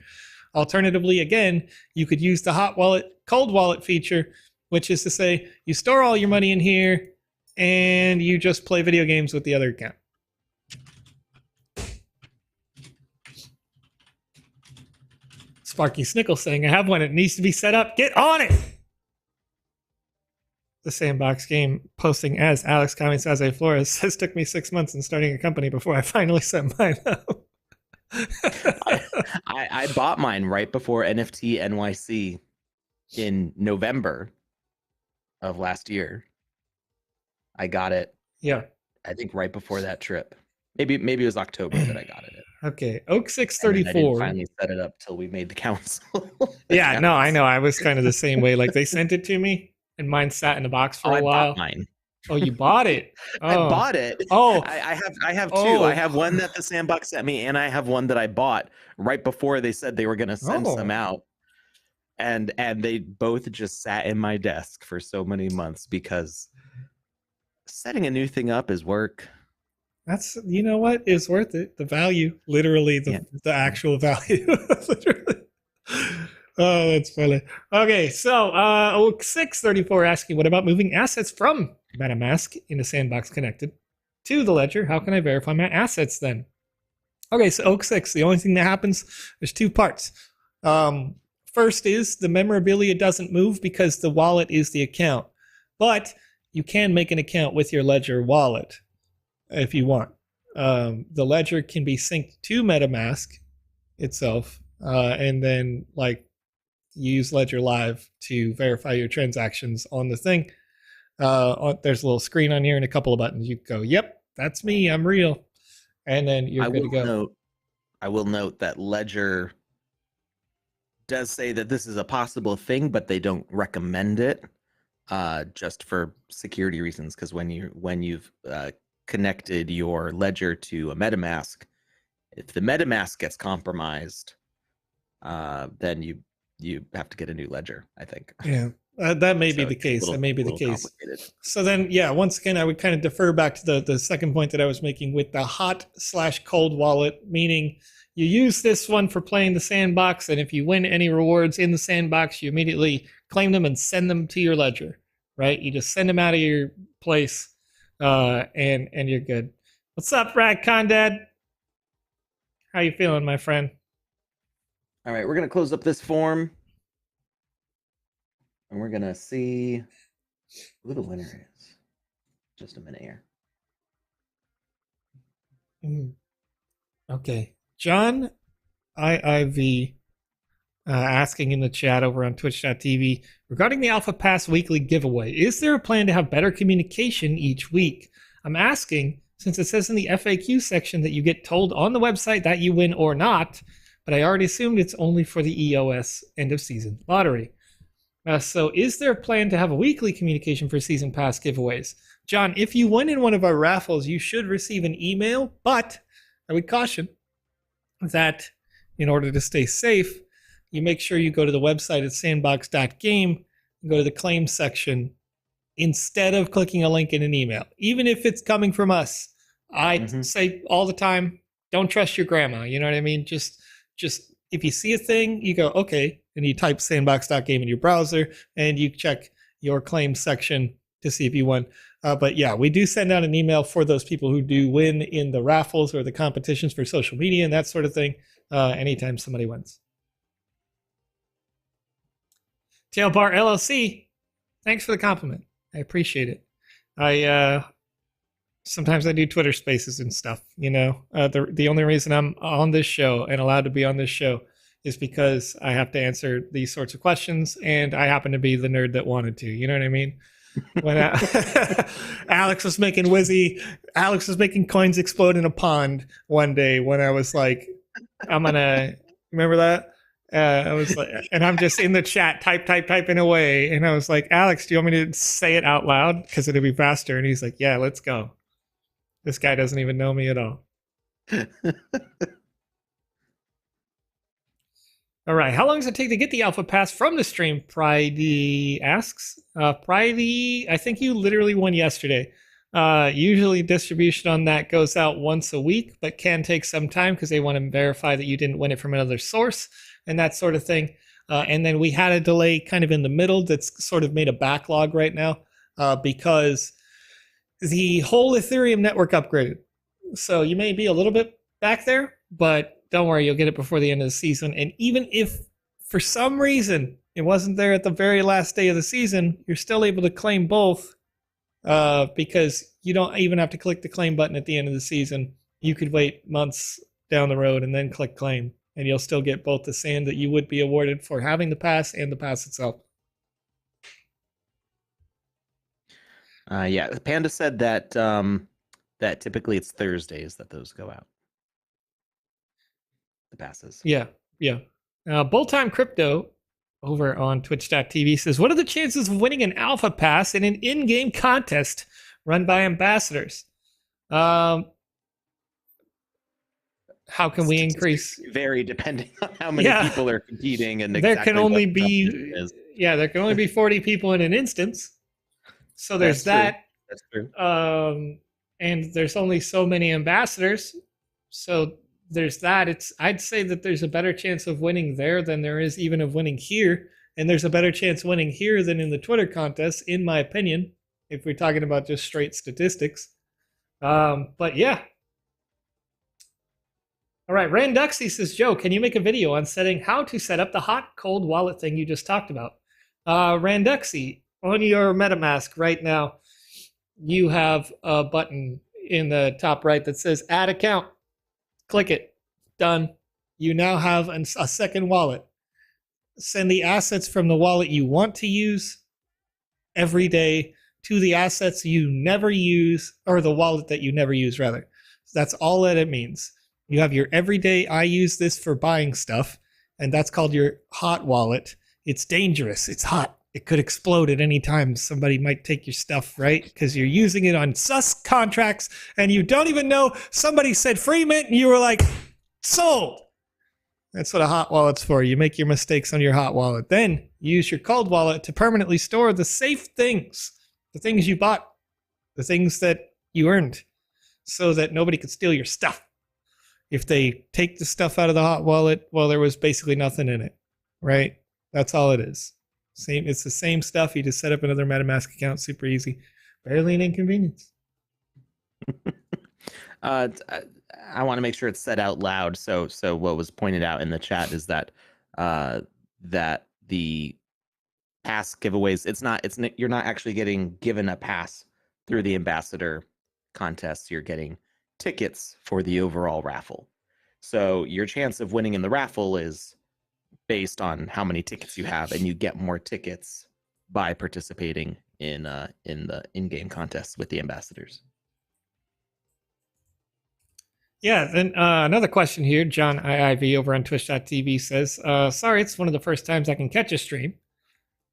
Alternatively, again, you could use the hot wallet, cold wallet feature, which is to say you store all your money in here and you just play video games with the other account. Sparky Snickle saying, I have one. It needs to be set up. Get on it. The Sandbox game posting as Alex comments as a Florez says took me 6 months in starting a company before I finally set mine up. I bought mine right before NFT NYC in November of last year. I got it. Yeah. I think right before that trip. Maybe it was October that I got it. Okay. Oak 634. I didn't finally set it up till we made the council. Yeah, no, I know. I was kind of the same way. Like they sent it to me and mine sat in a box for a while. I bought mine. Oh, you bought it? Oh. I bought it. Oh, I have two. Oh. I have one that the Sandbox sent me, and I have one that I bought right before they said they were going to send some out. And they both just sat in my desk for so many months because setting a new thing up is work. That's, you know what, is worth it. The value, literally the actual value. Literally. Oh, that's funny. Okay, so Oak 634 asking, what about moving assets from MetaMask into Sandbox Connected to the ledger? How can I verify my assets then? Okay, so Oak 6, the only thing that happens, there's two parts. First is the memorabilia doesn't move because the wallet is the account. But you can make an account with your ledger wallet if you want. The ledger can be synced to MetaMask itself, and then like use Ledger Live to verify your transactions on the thing. There's a little screen on here and a couple of buttons. You go, yep, that's me, I'm real. And then you're good to go. I will note that Ledger does say that this is a possible thing, but they don't recommend it just for security reasons. Because when you've connected your Ledger to a MetaMask, if the MetaMask gets compromised, then you have to get a new ledger, I think. Yeah, that may be the case. That may be the case. So then, yeah, once again, I would kind of defer back to the second point that I was making with the hot/cold wallet, meaning you use this one for playing the Sandbox, and if you win any rewards in the Sandbox, you immediately claim them and send them to your ledger, right? You just send them out of your place, and you're good. What's up, Rad Condad? How you feeling, my friend? All right, we're going to close up this form. And we're going to see who the winner is. Just a minute here. Okay. John IIV asking in the chat over on twitch.tv regarding the Alpha Pass weekly giveaway. Is there a plan to have better communication each week? I'm asking since it says in the FAQ section that you get told on the website that you win or not, but I already assumed it's only for the EOS end of season lottery. So is there a plan to have a weekly communication for season pass giveaways? John, if you win in one of our raffles, you should receive an email, but I would caution that in order to stay safe, you make sure you go to the website at sandbox.game and go to the claims section instead of clicking a link in an email. Even if it's coming from us, I say all the time, don't trust your grandma. You know what I mean? Just if you see a thing, you go, okay, and you type sandbox.game in your browser and you check your claims section to see if you won. But yeah, we do send out an email for those people who do win in the raffles or the competitions for social media and that sort of thing anytime somebody wins. Tailbar LLC, thanks for the compliment. I appreciate it. I sometimes I do Twitter Spaces and stuff. The only reason I'm on this show and allowed to be on this show is because I have to answer these sorts of questions, and I happen to be the nerd that wanted to. You know what I mean? When Alex was making coins explode in a pond one day when I was like, I'm gonna remember that. I was like, and I'm just in the chat, typing away, and I was like, Alex, do you want me to say it out loud because it'll be faster? And he's like, yeah, let's go. This guy doesn't even know me at all. All right. How long does it take to get the alpha pass from the stream? Pridey asks. Pridey, I think you literally won yesterday. Usually distribution on that goes out once a week, but can take some time because they want to verify that you didn't win it from another source and that sort of thing. And then we had a delay kind of in the middle that's sort of made a backlog right now because the whole Ethereum network upgraded. So you may be a little bit back there, but don't worry, you'll get it before the end of the season. And even if for some reason it wasn't there at the very last day of the season, you're still able to claim both because you don't even have to click the claim button at the end of the season. You could wait months down the road and then click claim, and you'll still get both the sand that you would be awarded for having the pass and the pass itself. Yeah, Panda said that that typically it's Thursdays that those go out. The passes. Yeah. Bulltime Crypto over on twitch.tv says, what are the chances of winning an alpha pass in an in-game contest run by ambassadors? How can we increase? Vary depending on how many people are competing, and there can only be 40 people in an instance. So there's that. That's true. And there's only so many ambassadors. So there's that. I'd say that there's a better chance of winning there than there is even of winning here. And there's a better chance winning here than in the Twitter contest, in my opinion, if we're talking about just straight statistics. But yeah. All right, Randuxy says, Joe, can you make a video on how to set up the hot cold wallet thing you just talked about? Randuxy, on your MetaMask right now, you have a button in the top right that says add account. Click it. Done. You now have a second wallet. Send the assets from the wallet you want to use every day to the assets you never use, or the wallet that you never use, rather. That's all that it means. You have your everyday, I use this for buying stuff, and that's called your hot wallet. It's dangerous. It's hot. It could explode at any time. Somebody might take your stuff, right? Because you're using it on sus contracts and you don't even know. Somebody said free mint and you were like, sold. That's what a hot wallet's for. You make your mistakes on your hot wallet. Then you use your cold wallet to permanently store the safe things, the things you bought, the things that you earned, so that nobody could steal your stuff. If they take the stuff out of the hot wallet, well, there was basically nothing in it, right? That's all it is. It's the same stuff. You just set up another MetaMask account. Super easy. Barely an inconvenience. I want to make sure it's said out loud. So what was pointed out in the chat is that that the pass giveaways, you're not actually getting given a pass through the ambassador contest. You're getting tickets for the overall raffle. So your chance of winning in the raffle is based on how many tickets you have, and you get more tickets by participating in the in-game contests with the ambassadors. Yeah, then another question here. John IIV over on twitch.tv says, sorry, it's one of the first times I can catch a stream.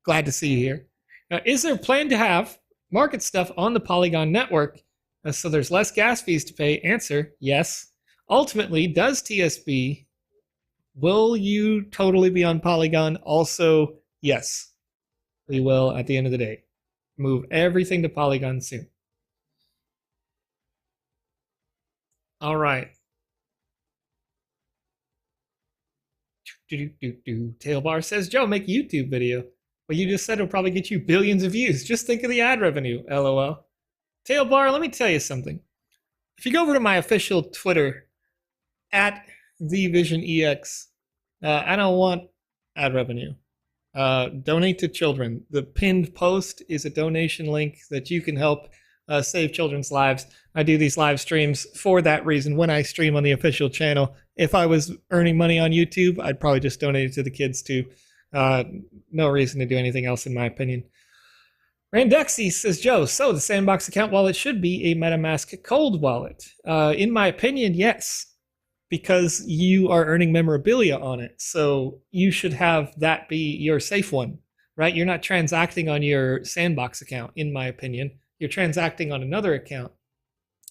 Glad to see you here. Is there a plan to have market stuff on the Polygon network so there's less gas fees to pay? Answer, yes. Ultimately, does TSB, will you totally be on Polygon? Also, yes. We will at the end of the day. Move everything to Polygon soon. All right. Tailbar says, Joe, make a YouTube video. Well, you just said it'll probably get you billions of views. Just think of the ad revenue, LOL. Tailbar, let me tell you something. If you go over to my official Twitter, at TheVisionEX, I don't want ad revenue. Donate to children. The pinned post is a donation link that you can help save children's lives. I do these live streams for that reason when I stream on the official channel. If I was earning money on YouTube, I'd probably just donate it to the kids too. No reason to do anything else, in my opinion. Randexy says, Joe, so the Sandbox account wallet should be a MetaMask cold wallet. In my opinion, yes, because you are earning memorabilia on it. So you should have that be your safe one, right? You're not transacting on your Sandbox account, in my opinion. You're transacting on another account,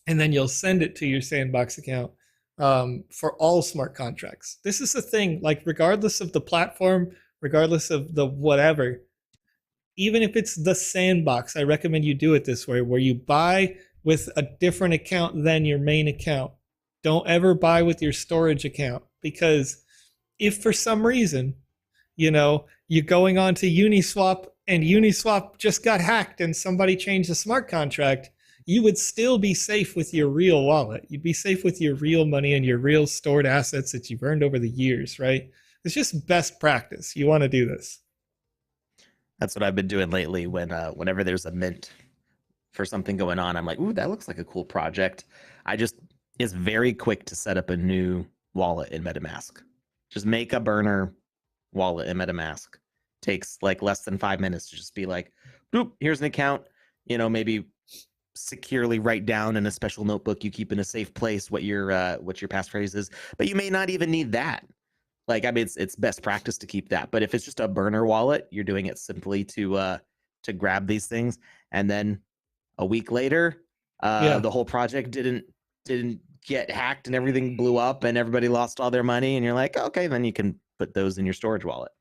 and then you'll send it to your Sandbox account for all smart contracts. This is the thing, like regardless of the platform, regardless of the whatever, even if it's the Sandbox, I recommend you do it this way, where you buy with a different account than your main account. Don't ever buy with your storage account, because if for some reason, you're going on to Uniswap and Uniswap just got hacked and somebody changed the smart contract, you would still be safe with your real wallet. You'd be safe with your real money and your real stored assets that you've earned over the years, right? It's just best practice. You want to do this. That's what I've been doing lately. Whenever there's a mint for something going on, I'm like, ooh, that looks like a cool project. It's very quick to set up a new wallet in MetaMask. Just make a burner wallet in MetaMask. Takes like less than 5 minutes to just be like, boop, here's an account. Maybe securely write down in a special notebook you keep in a safe place what your passphrase is. But you may not even need that. It's best practice to keep that. But if it's just a burner wallet, you're doing it simply to grab these things, and then a week later, the whole project didn't get hacked and everything blew up and everybody lost all their money, and you're like, okay, then you can put those in your storage wallet.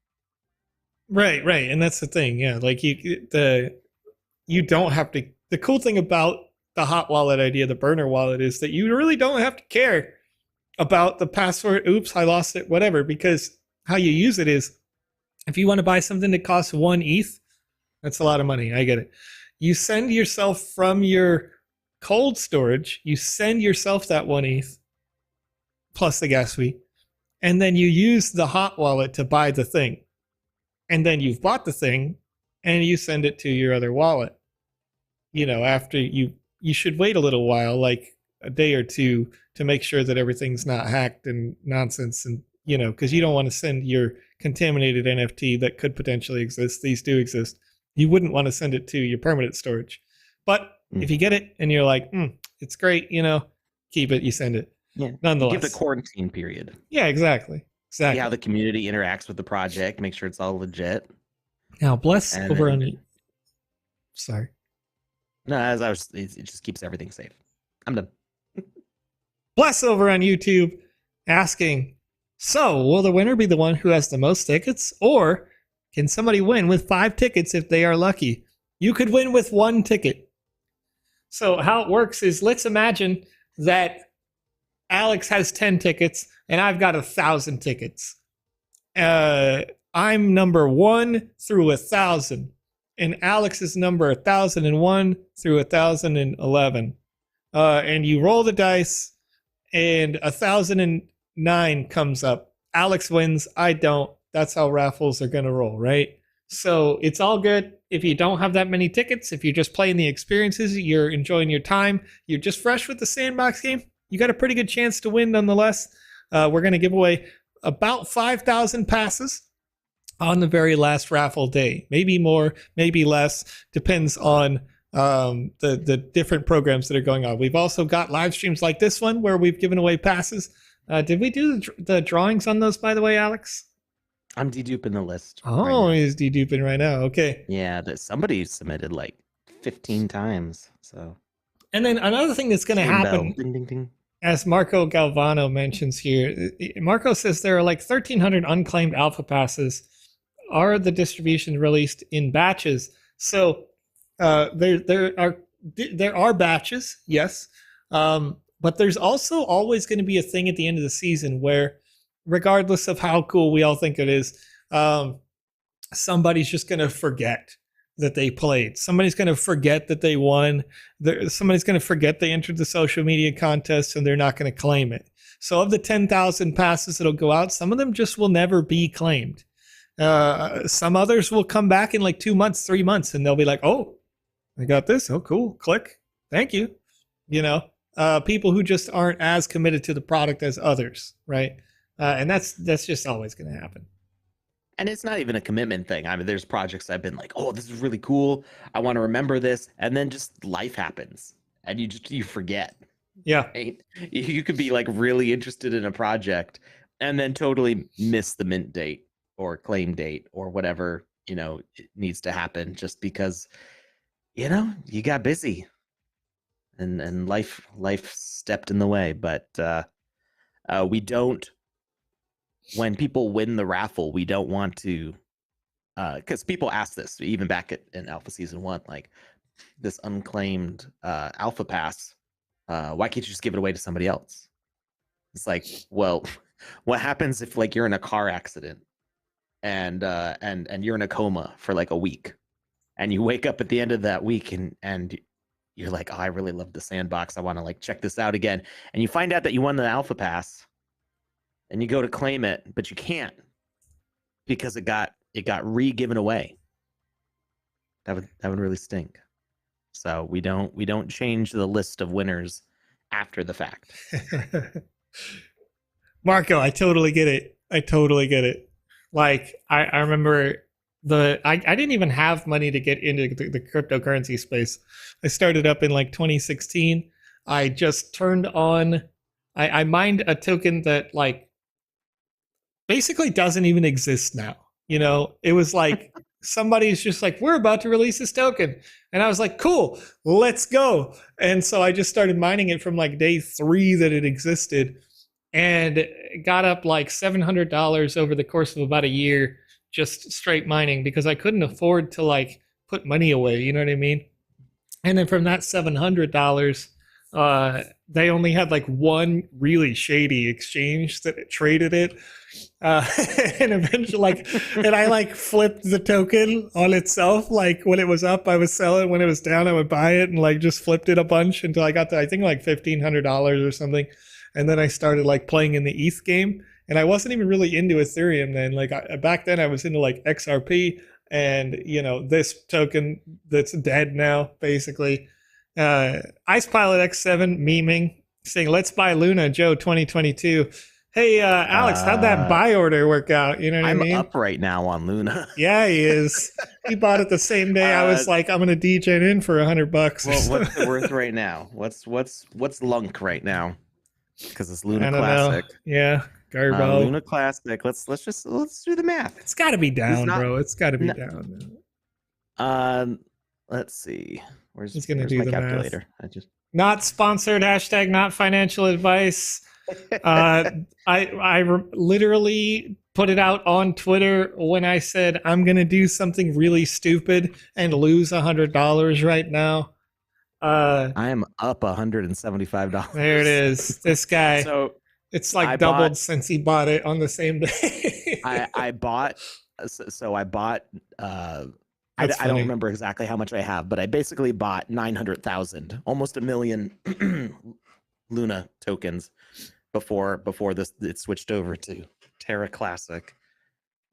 Right, and that's the thing. Yeah, like you don't have to. The cool thing about the hot wallet idea, the burner wallet, is that you really don't have to care about the password. Oops, I lost it, whatever, because how you use it is, if you want to buy something that costs 1 ETH, that's a lot of money. I get it. You send yourself from your cold storage, you send yourself that 1 ETH plus the gas fee, and then you use the hot wallet to buy the thing. And then you've bought the thing and you send it to your other wallet. After you should wait a little while, like a day or two, to make sure that everything's not hacked and nonsense. And, because you don't want to send your contaminated NFT that could potentially exist. These do exist. You wouldn't want to send it to your permanent storage. But if you get it and you're like, it's great, keep it, you send it. Yeah. Nonetheless. Give the quarantine period. Yeah, exactly. See how the community interacts with the project, make sure it's all legit. Now, bless over on you. Sorry. No, it just keeps everything safe. I'm done. Bless over on YouTube asking, so will the winner be the one who has the most tickets, or can somebody win with 5 tickets if they are lucky? You could win with 1 ticket. So how it works is, let's imagine that Alex has 10 tickets and I've got 1,000 tickets. I'm number 1 through 1,000, and Alex is number 1,001 through 1,011. And you roll the dice, and 1,009 comes up. Alex wins. I don't. That's how raffles are going to roll, right? So it's all good. If you don't have that many tickets, if you're just playing the experiences, you're enjoying your time, you're just fresh with the Sandbox game, you got a pretty good chance to win nonetheless. We're going to give away about 5,000 passes on the very last raffle day. Maybe more, maybe less. Depends on the different programs that are going on. We've also got live streams like this one where we've given away passes. Did we do the drawings on those, by the way, Alex? I'm deduping the list. Oh, he's deduping right now. Okay. Yeah, somebody submitted like 15 times. So. And then another thing that's going to happen, ding, ding, ding, as Marco Galvano mentions here, Marco says there are like 1,300 unclaimed alpha passes. Are the distributions released in batches? So there are batches, yes, but there's also always going to be a thing at the end of the season where, regardless of how cool we all think it is, somebody's just going to forget that they played. Somebody's going to forget that they won. Somebody's going to forget they entered the social media contest, and they're not going to claim it. So of the 10,000 passes that'll go out, some of them just will never be claimed. Some others will come back in like 2 months, 3 months, and they'll be like, "Oh, I got this. Oh, cool. Click. Thank you." You know, people who just aren't as committed to the product as others, right? And that's just always going to happen. And it's not even a commitment thing. I mean, there's projects I've been like, oh, this is really cool. I want to remember this. And then just life happens and you forget. Yeah. Right? You could be like really interested in a project and then totally miss the mint date or claim date or whatever, it needs to happen just because, you got busy and life stepped in the way. But we don't, when people win the raffle, we don't want to, because people ask this even back in Alpha Season 1, like this unclaimed Alpha Pass, why can't you just give it away to somebody else? It's like, well, what happens if like you're in a car accident and you're in a coma for like a week, and you wake up at the end of that week and you're like, oh, I really love the Sandbox. I want to like check this out again, and you find out that you won the Alpha Pass. And you go to claim it, but you can't because it got re-given away. That would really stink. So we don't change the list of winners after the fact. Marco, I totally get it. Like I remember I didn't even have money to get into the cryptocurrency space. I started up in like 2016. I just turned on. I mined a token that like basically doesn't even exist now. It was like somebody's just like, we're about to release this token. And I was like, cool, let's go. And so I just started mining it from like day 3 that it existed and got up like $700 over the course of about a year, just straight mining because I couldn't afford to like put money away. You know what I mean? And then from that $700, they only had like one really shady exchange that traded it. And eventually and I like flipped the token on itself. Like when it was up, I would sell it. When it was down, I would buy it and like just flipped it a bunch until I got to, I think like $1,500 or something. And then I started like playing in the ETH game, and I wasn't even really into Ethereum then. Like back then I was into like XRP and, this token that's dead now, basically. Ice Pilot X7 memeing, saying, let's buy Luna, Joe 2022. Hey, Alex, how'd that buy order work out? You know what I mean? I'm up right now on Luna. Yeah, he is. He bought it the same day. I was like, I'm going to DJ it in for $100. Well, what's the worth right now? What's Lunk right now? Because it's Luna Classic. Know. Yeah, Garbo. Luna Classic. Let's do the math. It's got to be down, bro. It's got to be down. Let's see. Where's my calculator? Math. Not sponsored. # not financial advice. I literally put it out on Twitter when I said I'm gonna do something really stupid and lose $100 right now. I am up $175. There it is. This guy. So it's like doubled since he bought it on the same day. I bought. So I bought. I don't remember exactly how much I have, but I basically bought 900,000, almost 1 million Luna tokens before it switched over to Terra Classic.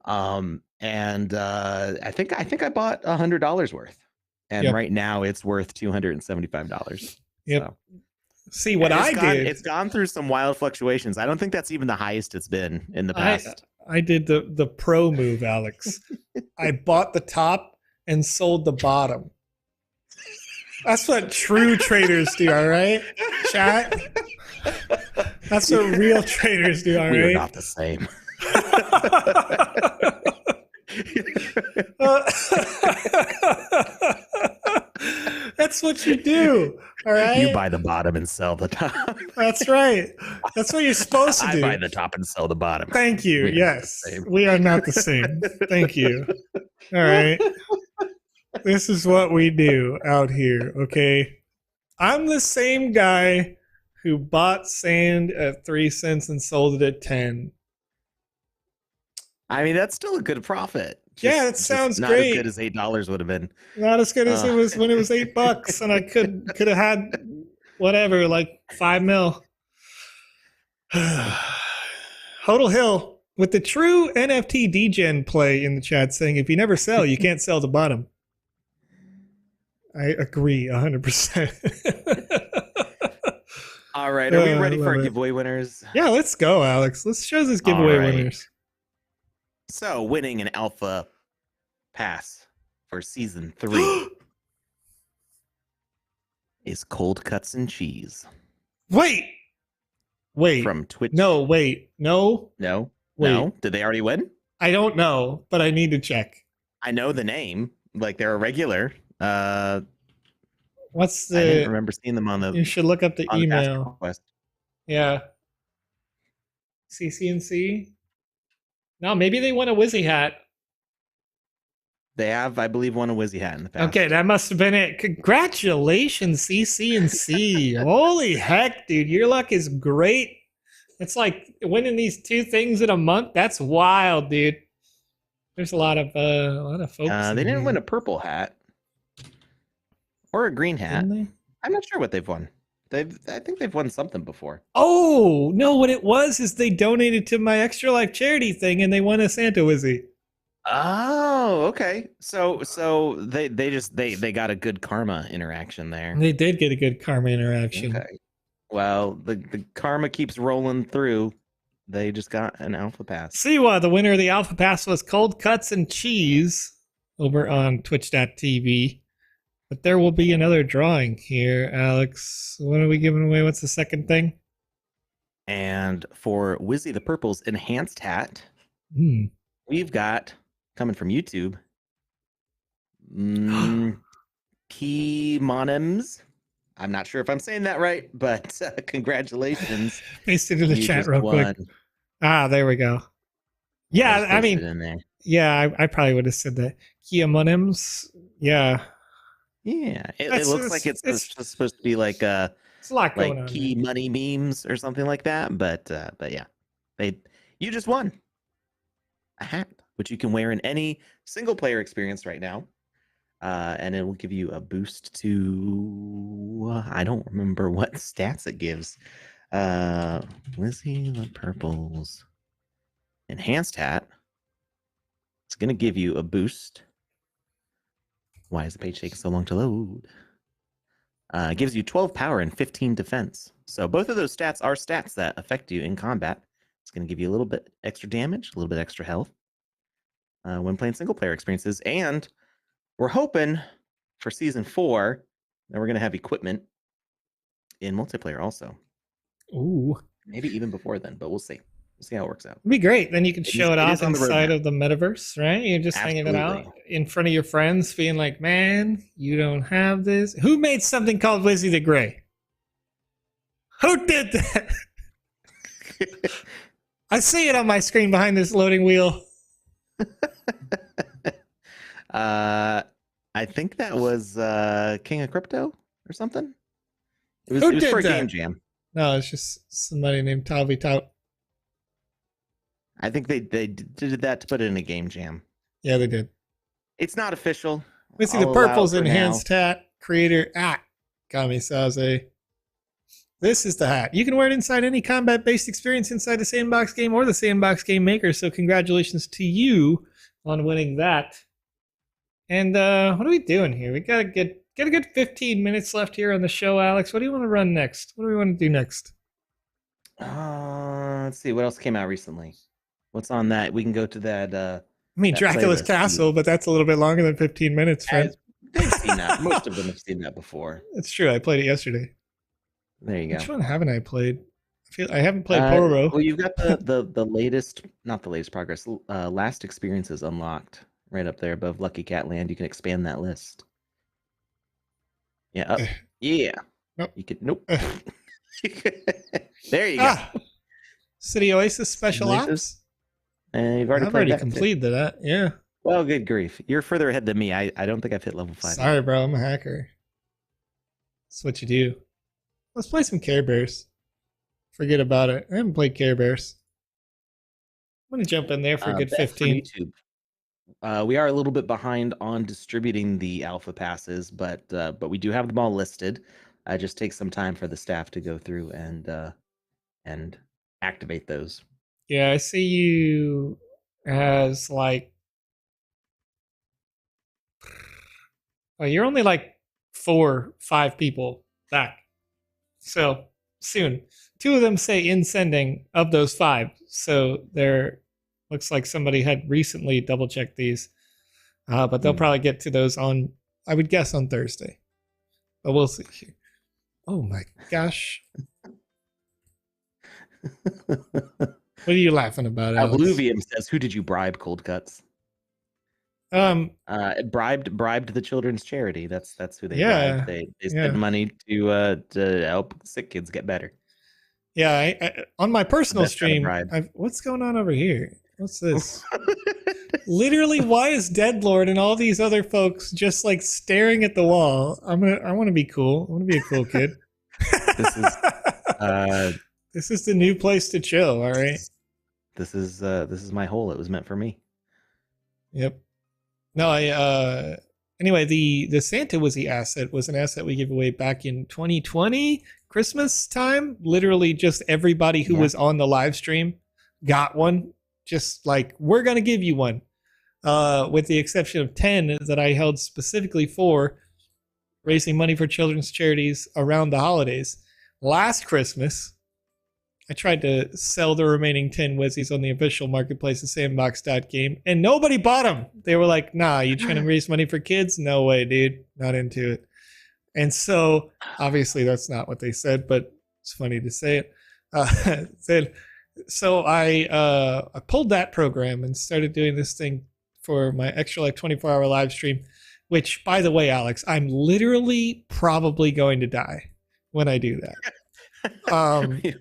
And I think I bought $100 worth, and right now it's worth $275. Yep. So. See what I did. It's gone through some wild fluctuations. I don't think that's even the highest it's been in the past. I did the pro move, Alex. I bought the top and sold the bottom. That's what true traders do, all right? Chat? That's what real traders do, all right? We're not the same. That's what you do, all right? You buy the bottom and sell the top. That's right. That's what you're supposed to do. I buy the top and sell the bottom. Thank you. Yes. We are not the same. Thank you. All right. This is what we do out here, okay? I'm the same guy who bought sand at 3 cents and sold it at 10. I mean, that's still a good profit. Yeah, it sounds not great. Not as good as $8 would have been. Not as good as it was when it was $8, and I could have had whatever, like $5 mil. Hodel Hill, with the true NFT degen play in the chat saying if you never sell, you can't sell the bottom. I agree 100%. All right, are we ready for our it. giveaway winners? Yeah, let's go, Alex. Let's show this giveaway winners. So, winning an alpha pass for season 3 is Cold Cuts and Cheese. Wait. From Twitch. No, wait. No. No. Wait. No. Did they already win? I don't know, but I need to check. I know the name. Like they're a regular. What's the? I didn't remember seeing them on the. You should look up the email. Yeah. CCNC. No, maybe they won a Wizzy hat. They have, I believe, won a Wizzy hat in the past. Okay, that must have been it. Congratulations, CCNC. Holy heck, dude. Your luck is great. It's like winning these 2 things in a month. That's wild, dude. There's a lot of folks. They didn't win a purple hat or a green hat. I'm not sure what they've won. I think they've won something before. Oh no! What it was is they donated to my Extra Life charity thing, and they won a Santa Wizzy. Oh, okay. So they got a good karma interaction there. They did get a good karma interaction. Okay. Well, the karma keeps rolling through. They just got an alpha pass. Siwa, the winner of the alpha pass was Cold Cuts and Cheese over on twitch.tv. But there will be another drawing here, Alex. What are we giving away? What's the second thing? And for Wizzy the Purple's enhanced hat, we've got, coming from YouTube, Key Monims. I'm not sure if I'm saying that right, but congratulations. Paste it in the chat real quick. Ah, there we go. Yeah, I mean, yeah, I probably would have said that. Kia Monims. Yeah. Yeah, it looks like it's supposed to be like it's a lot going on, key money memes or something like that. But yeah, you just won a hat, which you can wear in any single player experience right now, and it will give you a boost to I don't remember what stats it gives. Lizzie the Purple's enhanced hat. It's gonna give you a boost. Why is the page taking so long to load? It gives you 12 power and 15 defense. So both of those stats are stats that affect you in combat. It's going to give you a little bit extra damage, a little bit extra health when playing single player experiences. And we're hoping for season 4 that we're going to have equipment in multiplayer also. Ooh. Maybe even before then, but we'll see. We'll see how it works out. It'd be great. Then you can show it off inside of the metaverse, right? You're just hanging it out in front of your friends, being like, man, you don't have this. Who made something called Wizzy the Gray? Who did that? I see it on my screen behind this loading wheel. I think that was King of Crypto or something. It was for a game jam. No, it's just somebody named Talvi Tout. I think they did that to put it in a game jam. Yeah, they did. It's not official. We see the Purple's enhanced hat. Creator Kamisaze. This is the hat. You can wear it inside any combat-based experience inside the Sandbox game or the Sandbox Game Maker. So congratulations to you on winning that. And what are we doing here? We got a good 15 minutes left here on the show, Alex. What do you want to run next? What do we want to do next? Let's see. What else came out recently? What's on that? We can go to that. I mean, Dracula's Castle, but that's a little bit longer than 15 minutes, friend. They've seen that. Most of them have seen that before. It's true. I played it yesterday. There you go. Which one haven't I played? I haven't played Poro. Well, you've got the latest, not the latest progress. Last experiences unlocked right up there above Lucky Cat Land. You can expand that list. Yeah. Yeah. Nope. You could. Nope. There you go. City Oasis Special Ops. You've already completed that. Yeah. Well, good grief. You're further ahead than me. I don't think I've hit level 5. Sorry, bro. I'm a hacker. That's what you do. Let's play some Care Bears. Forget about it. I haven't played Care Bears. I'm going to jump in there for a good 15. YouTube. We are a little bit behind on distributing the alpha passes, but we do have them all listed. It just takes some time for the staff to go through and activate those. Yeah, I see you as like, well, you're only like 4, 5 people back. So soon. 2 of them say in sending of those 5. So there looks like somebody had recently double checked these. But they'll probably get to those on, I would guess, on Thursday. But we'll see here. Oh my gosh. What are you laughing about, Alex? Alluvium says, "Who did you bribe, Cold Cuts?" Bribed the children's charity. That's who they bribed. They spent money to help sick kids get better. Yeah, I on my personal stream, what's going on over here? What's this? Literally, why is Deadlord and all these other folks just like staring at the wall? I want to be cool. I want to be a cool kid. This is the new place to chill. All right. This is my hole. It was meant for me. Yep. No, anyway, the Santa Wizzy asset was an asset we gave away back in 2020 Christmas time. Literally, just everybody who was on the live stream got one. Just like, we're gonna give you one, with the exception of 10 that I held specifically for raising money for children's charities around the holidays. Last Christmas, I tried to sell the remaining 10 Wizzies on the official marketplace of Sandbox.game, and nobody bought them. They were like, nah, you trying to raise money for kids? No way, dude. Not into it. And so, obviously, that's not what they said, but it's funny to say it. So I pulled that program and started doing this thing for my Extra Life 24-hour live stream, which, by the way, Alex, I'm literally probably going to die when I do that.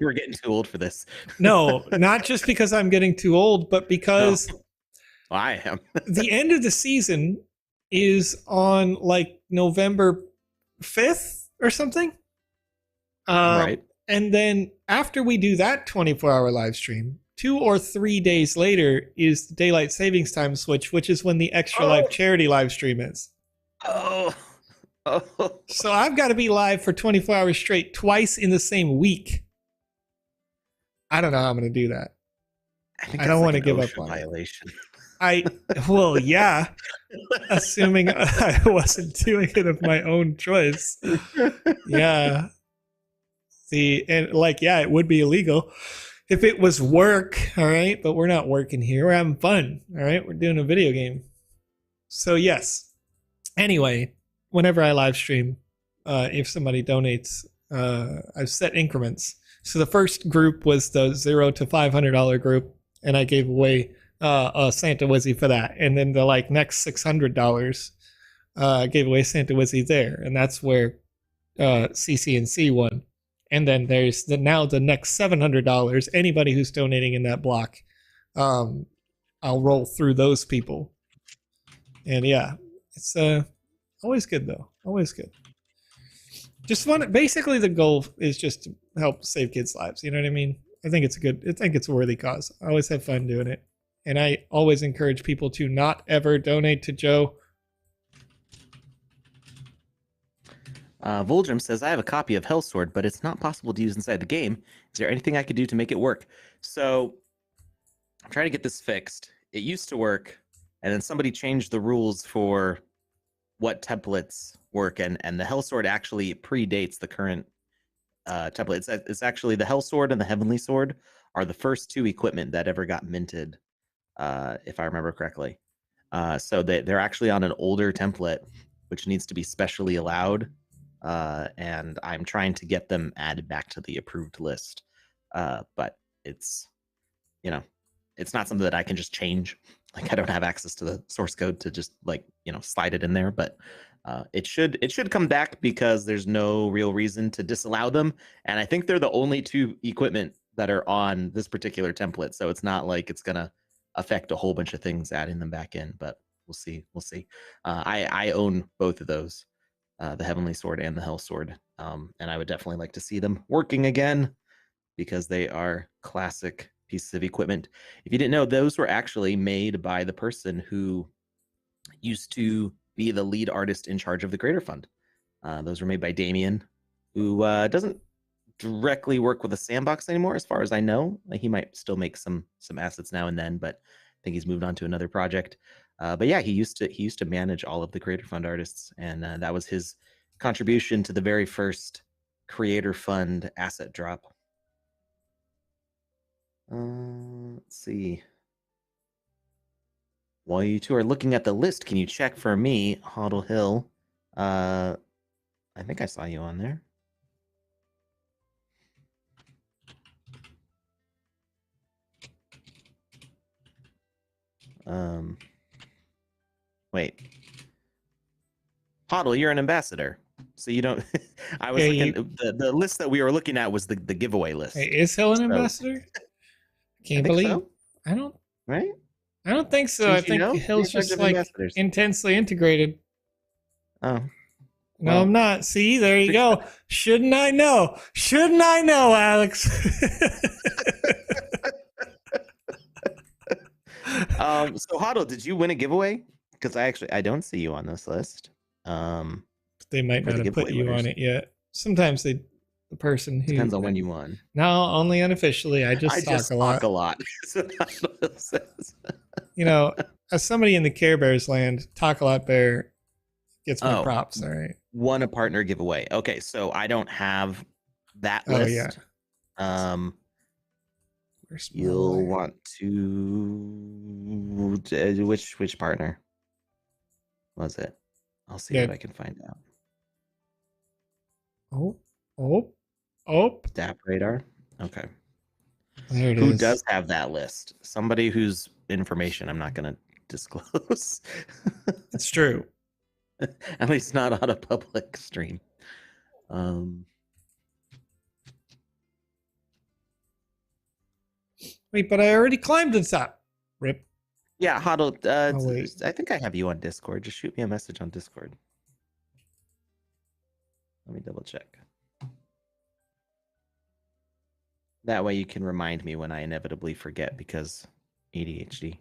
We're getting too old for this. No, not just because I'm getting too old, but because I am. The end of the season is on like November 5th or something. Right. And then after we do that 24-hour live stream, 2 or 3 days later is the daylight savings time switch, which is when the Extra Life charity live stream is. Oh. So I've got to be live for 24 hours straight twice in the same week. I don't know how I'm going to do that. I don't want to give up on violation. Well, yeah, assuming I wasn't doing it of my own choice. Yeah. It would be illegal if it was work. All right. But we're not working here. We're having fun. All right. We're doing a video game. So, yes. Anyway, whenever I live stream, if somebody donates, I've set increments. So the first group was the $0 to $500 group, and I gave away a Santa Wizzy for that. And then the next $600, I gave away Santa Wizzy there, and that's where CC&C won. And then there's now the next $700. Anybody who's donating in that block, I'll roll through those people. And yeah, it's always good though. Always good. Just basically the goal is just to help save kids' lives. You know what I mean? I think it's a worthy cause. I always have fun doing it. And I always encourage people to not ever donate to Joe. Volgrim says, I have a copy of Hellsword, but it's not possible to use inside the game. Is there anything I could do to make it work? So I'm trying to get this fixed. It used to work, and then somebody changed the rules for what templates work, and the Hellsword actually predates the current template. It's actually the Hellsword and the Heavenly Sword are the first 2 equipment that ever got minted, if I remember correctly. So they're actually on an older template, which needs to be specially allowed. And I'm trying to get them added back to the approved list. But it's not something that I can just change. Like, I don't have access to the source code to just slide it in there, but it should come back because there's no real reason to disallow them. And I think they're the only 2 equipment that are on this particular template. So it's not like it's going to affect a whole bunch of things adding them back in, but we'll see. I own both of those. The Heavenly Sword and the Hell Sword. And I would definitely like to see them working again because they are classic pieces of equipment. If you didn't know, those were actually made by the person who used to be the lead artist in charge of the Creator Fund. Those were made by Damien, who doesn't directly work with a Sandbox anymore, as far as I know. He might still make some assets now and then, but I think he's moved on to another project. But yeah, he used to manage all of the Creator Fund artists, and that was his contribution to the very first Creator Fund asset drop. Let's see. While you two are looking at the list, can you check for me, Hoddle Hill? I think I saw you on there. Wait. Hoddle, you're an ambassador. So you don't I was looking the list that we were looking at was the giveaway list. Hey, is Hill an ambassador? Can't believe so. I don't Right? I don't think so. I think Hill's just like intensely integrated. Oh. No, I'm not. See, there you go. Shouldn't I know? Shouldn't I know, Alex? So Hoddle, did you win a giveaway? Because I don't see you on this list. They might not have put you on it yet. Sometimes the person who depends on when you won. No, only unofficially. I just talk a lot. You know, as somebody in the Care Bears land, Talk a Lot Bear gets my props. All right. Won a partner giveaway. Okay, so I don't have that list. Yeah. You'll want to which partner was it? I'll see if I can find out. DAP Radar. Okay. There it Who is. does have that list? Somebody whose information I'm not going to disclose. It's true. At least not on a public stream. Wait, but I already climbed the top. Rip. Yeah, Hoddle. I think I have you on Discord. Just shoot me a message on Discord. Let me double check. That way you can remind me when I inevitably forget because ADHD.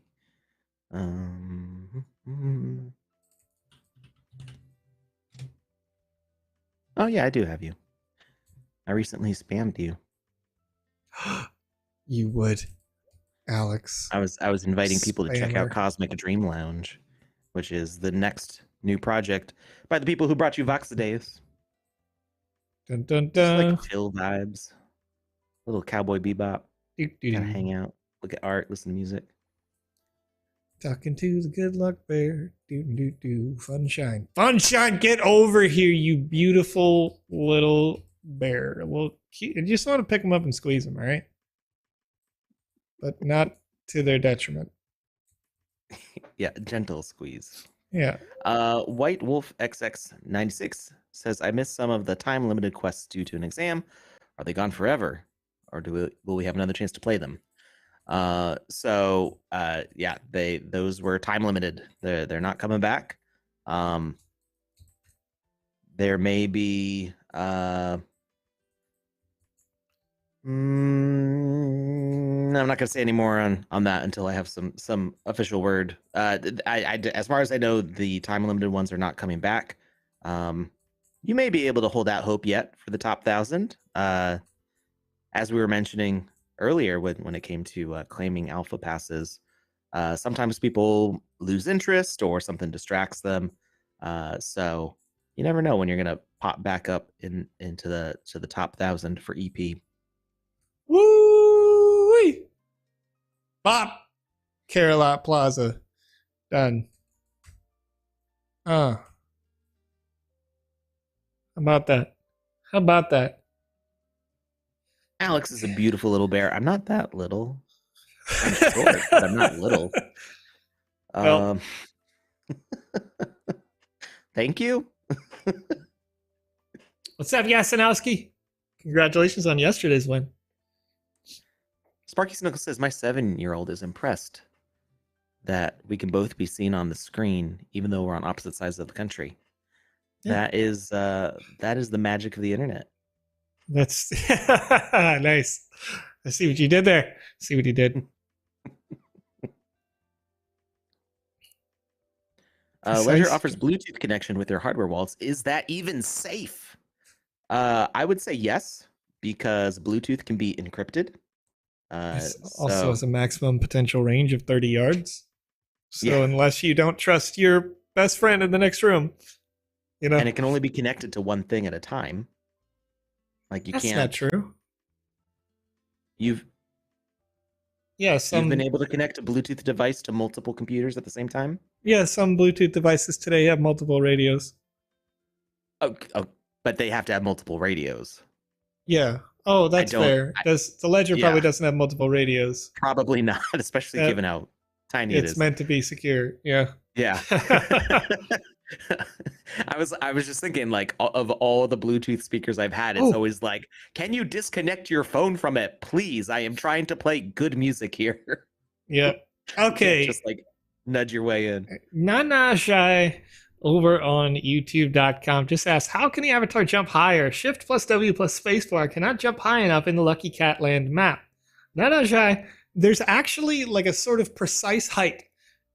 Oh yeah, I do have you. I recently spammed you. You would, Alex. I was inviting people to check out Cosmic Dream Lounge, which is the next new project by the people who brought you VoxEdit. Dun dun dun. Just like chill vibes. Little Cowboy Bebop. Kind of hang out, look at art, listen to music. Talking to the Good Luck Bear. Funshine. Funshine, get over here, you beautiful little bear. Well, you just want to pick them up and squeeze them, all right? But not to their detriment. Yeah, gentle squeeze. Yeah. White Wolf XX96 says, I missed some of the time-limited quests due to an exam. Are they gone forever? Or will we have another chance to play them? Yeah, those were time limited. They're not coming back. There may be I'm not going to say any more on that until I have some official word. As far as I know, the time limited ones are not coming back. You may be able to hold out hope yet for the top 1,000. As we were mentioning earlier, when it came to claiming alpha passes, sometimes people lose interest or something distracts them. So you never know when you're gonna pop back up into the top 1,000 for EP. Woo! Bop! Carolot Plaza. Done. How about that? How about that? Alex is a beautiful little bear. I'm not that little. I'm short, but I'm not little. Well. Thank you. What's up, Yasinowski? Congratulations on yesterday's win. Sparky Snuckle says, my 7-year-old is impressed that we can both be seen on the screen, even though we're on opposite sides of the country. Yeah. That is the magic of the internet. That's nice. I see what you did there. See what you did. Ledger offers Bluetooth connection with their hardware wallets. Is that even safe? I would say yes, because Bluetooth can be encrypted. This also So has a maximum potential range of 30 yards. So yeah, unless you don't trust your best friend in the next room, and it can only be connected to one thing at a time. Like you that's not can't. true. You've Yeah, you've been able to connect a Bluetooth device to multiple computers at the same time. some Bluetooth devices today have multiple radios. Oh, but they have to have multiple radios. Yeah. Oh, I that's don't. fair. Does the Ledger probably Yeah, doesn't have multiple radios? probably not, especially That given how tiny it it's is. meant to be secure. Yeah. Yeah. I was just thinking like of all the Bluetooth speakers I've had, it's Oh, always like, can you disconnect your phone from it, please? I am trying to play good music here. yeah. You can't Okay. just like nudge your way in. Nana Shy over on youtube.com just asked, how can the avatar jump higher? Shift plus W plus spacebar cannot jump high enough in the Lucky Cat Land map. Nana Shy, there's actually like a sort of precise height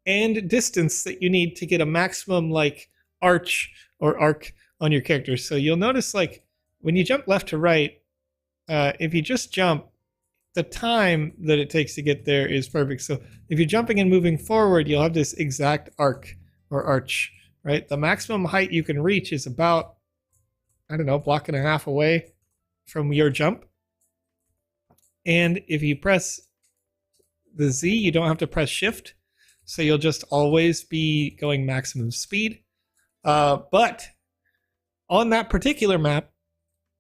and distance that you need to get a maximum like arch or arc on your character. So you'll notice like when you jump left to right, if you just jump, the time that it takes to get there is perfect. So if you're jumping and moving forward, you'll have this exact arc or arch, right? The maximum height you can reach is about, I don't know, block and a half away from your jump. And if you press the Z, you don't have to press shift. So you'll just always be going maximum speed. But on that particular map,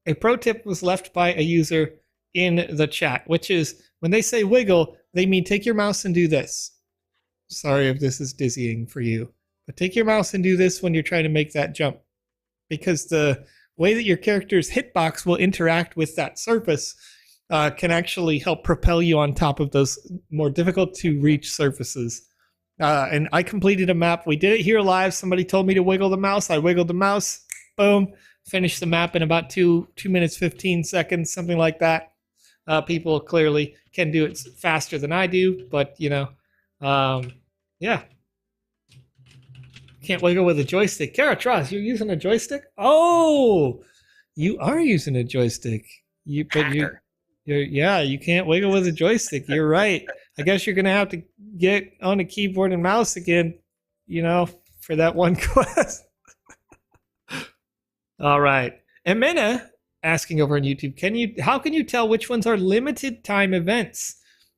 a pro tip was left by a user in the chat, which is when they say wiggle, they mean take your mouse and do this. Sorry if this is dizzying for you, but take your mouse and do this when you're trying to make that jump, because the way that your character's hitbox will interact with that surface can actually help propel you on top of those more difficult to reach surfaces. And I completed a map. We did it here live. Somebody told me to wiggle the mouse. I wiggled the mouse. Boom. Finished the map in about 2 minutes 15 seconds, something like that. People clearly can do it faster than I do, but yeah. Can't wiggle with a joystick. Karatross, you're using a joystick? Oh, you are using a joystick. You can't wiggle with a joystick. You're right. I guess you're gonna have to get on a keyboard and mouse again, for that one quest. All right. And Mena asking over on YouTube, how can you tell which ones are limited time events?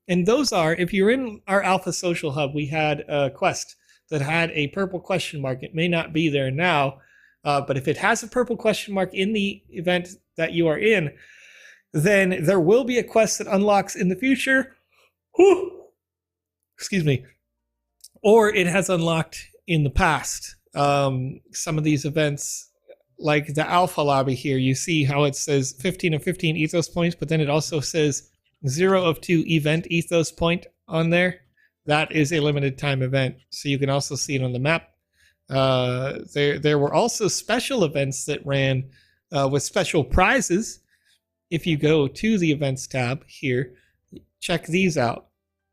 And those are, if you're in our Alpha Social Hub, we had a quest that had a purple question mark. It may not be there now, but if it has a purple question mark in the event that you are in, then there will be a quest that unlocks in the future. Whew. Excuse me. Or it has unlocked in the past. Some of these events, like the Alpha lobby here, you see how it says 15 of 15 ethos points, but then it also says 0 of 2 event ethos point on there. That is a limited time event. So you can also see it on the map. There were also special events that ran with special prizes. If you go to the events tab here, check these out.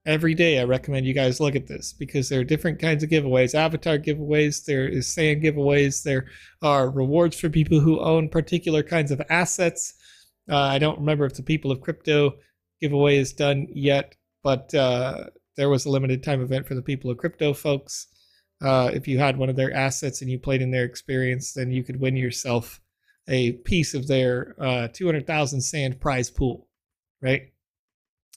Every day I recommend you guys look at this because there are different kinds of giveaways. Avatar giveaways, there is sand giveaways, there are rewards for people who own particular kinds of assets. I don't remember if the People of Crypto giveaway is done yet, but there was a limited time event for the People of Crypto folks. If you had one of their assets and you played in their experience, then you could win yourself a piece of their 200,000 sand prize pool, right?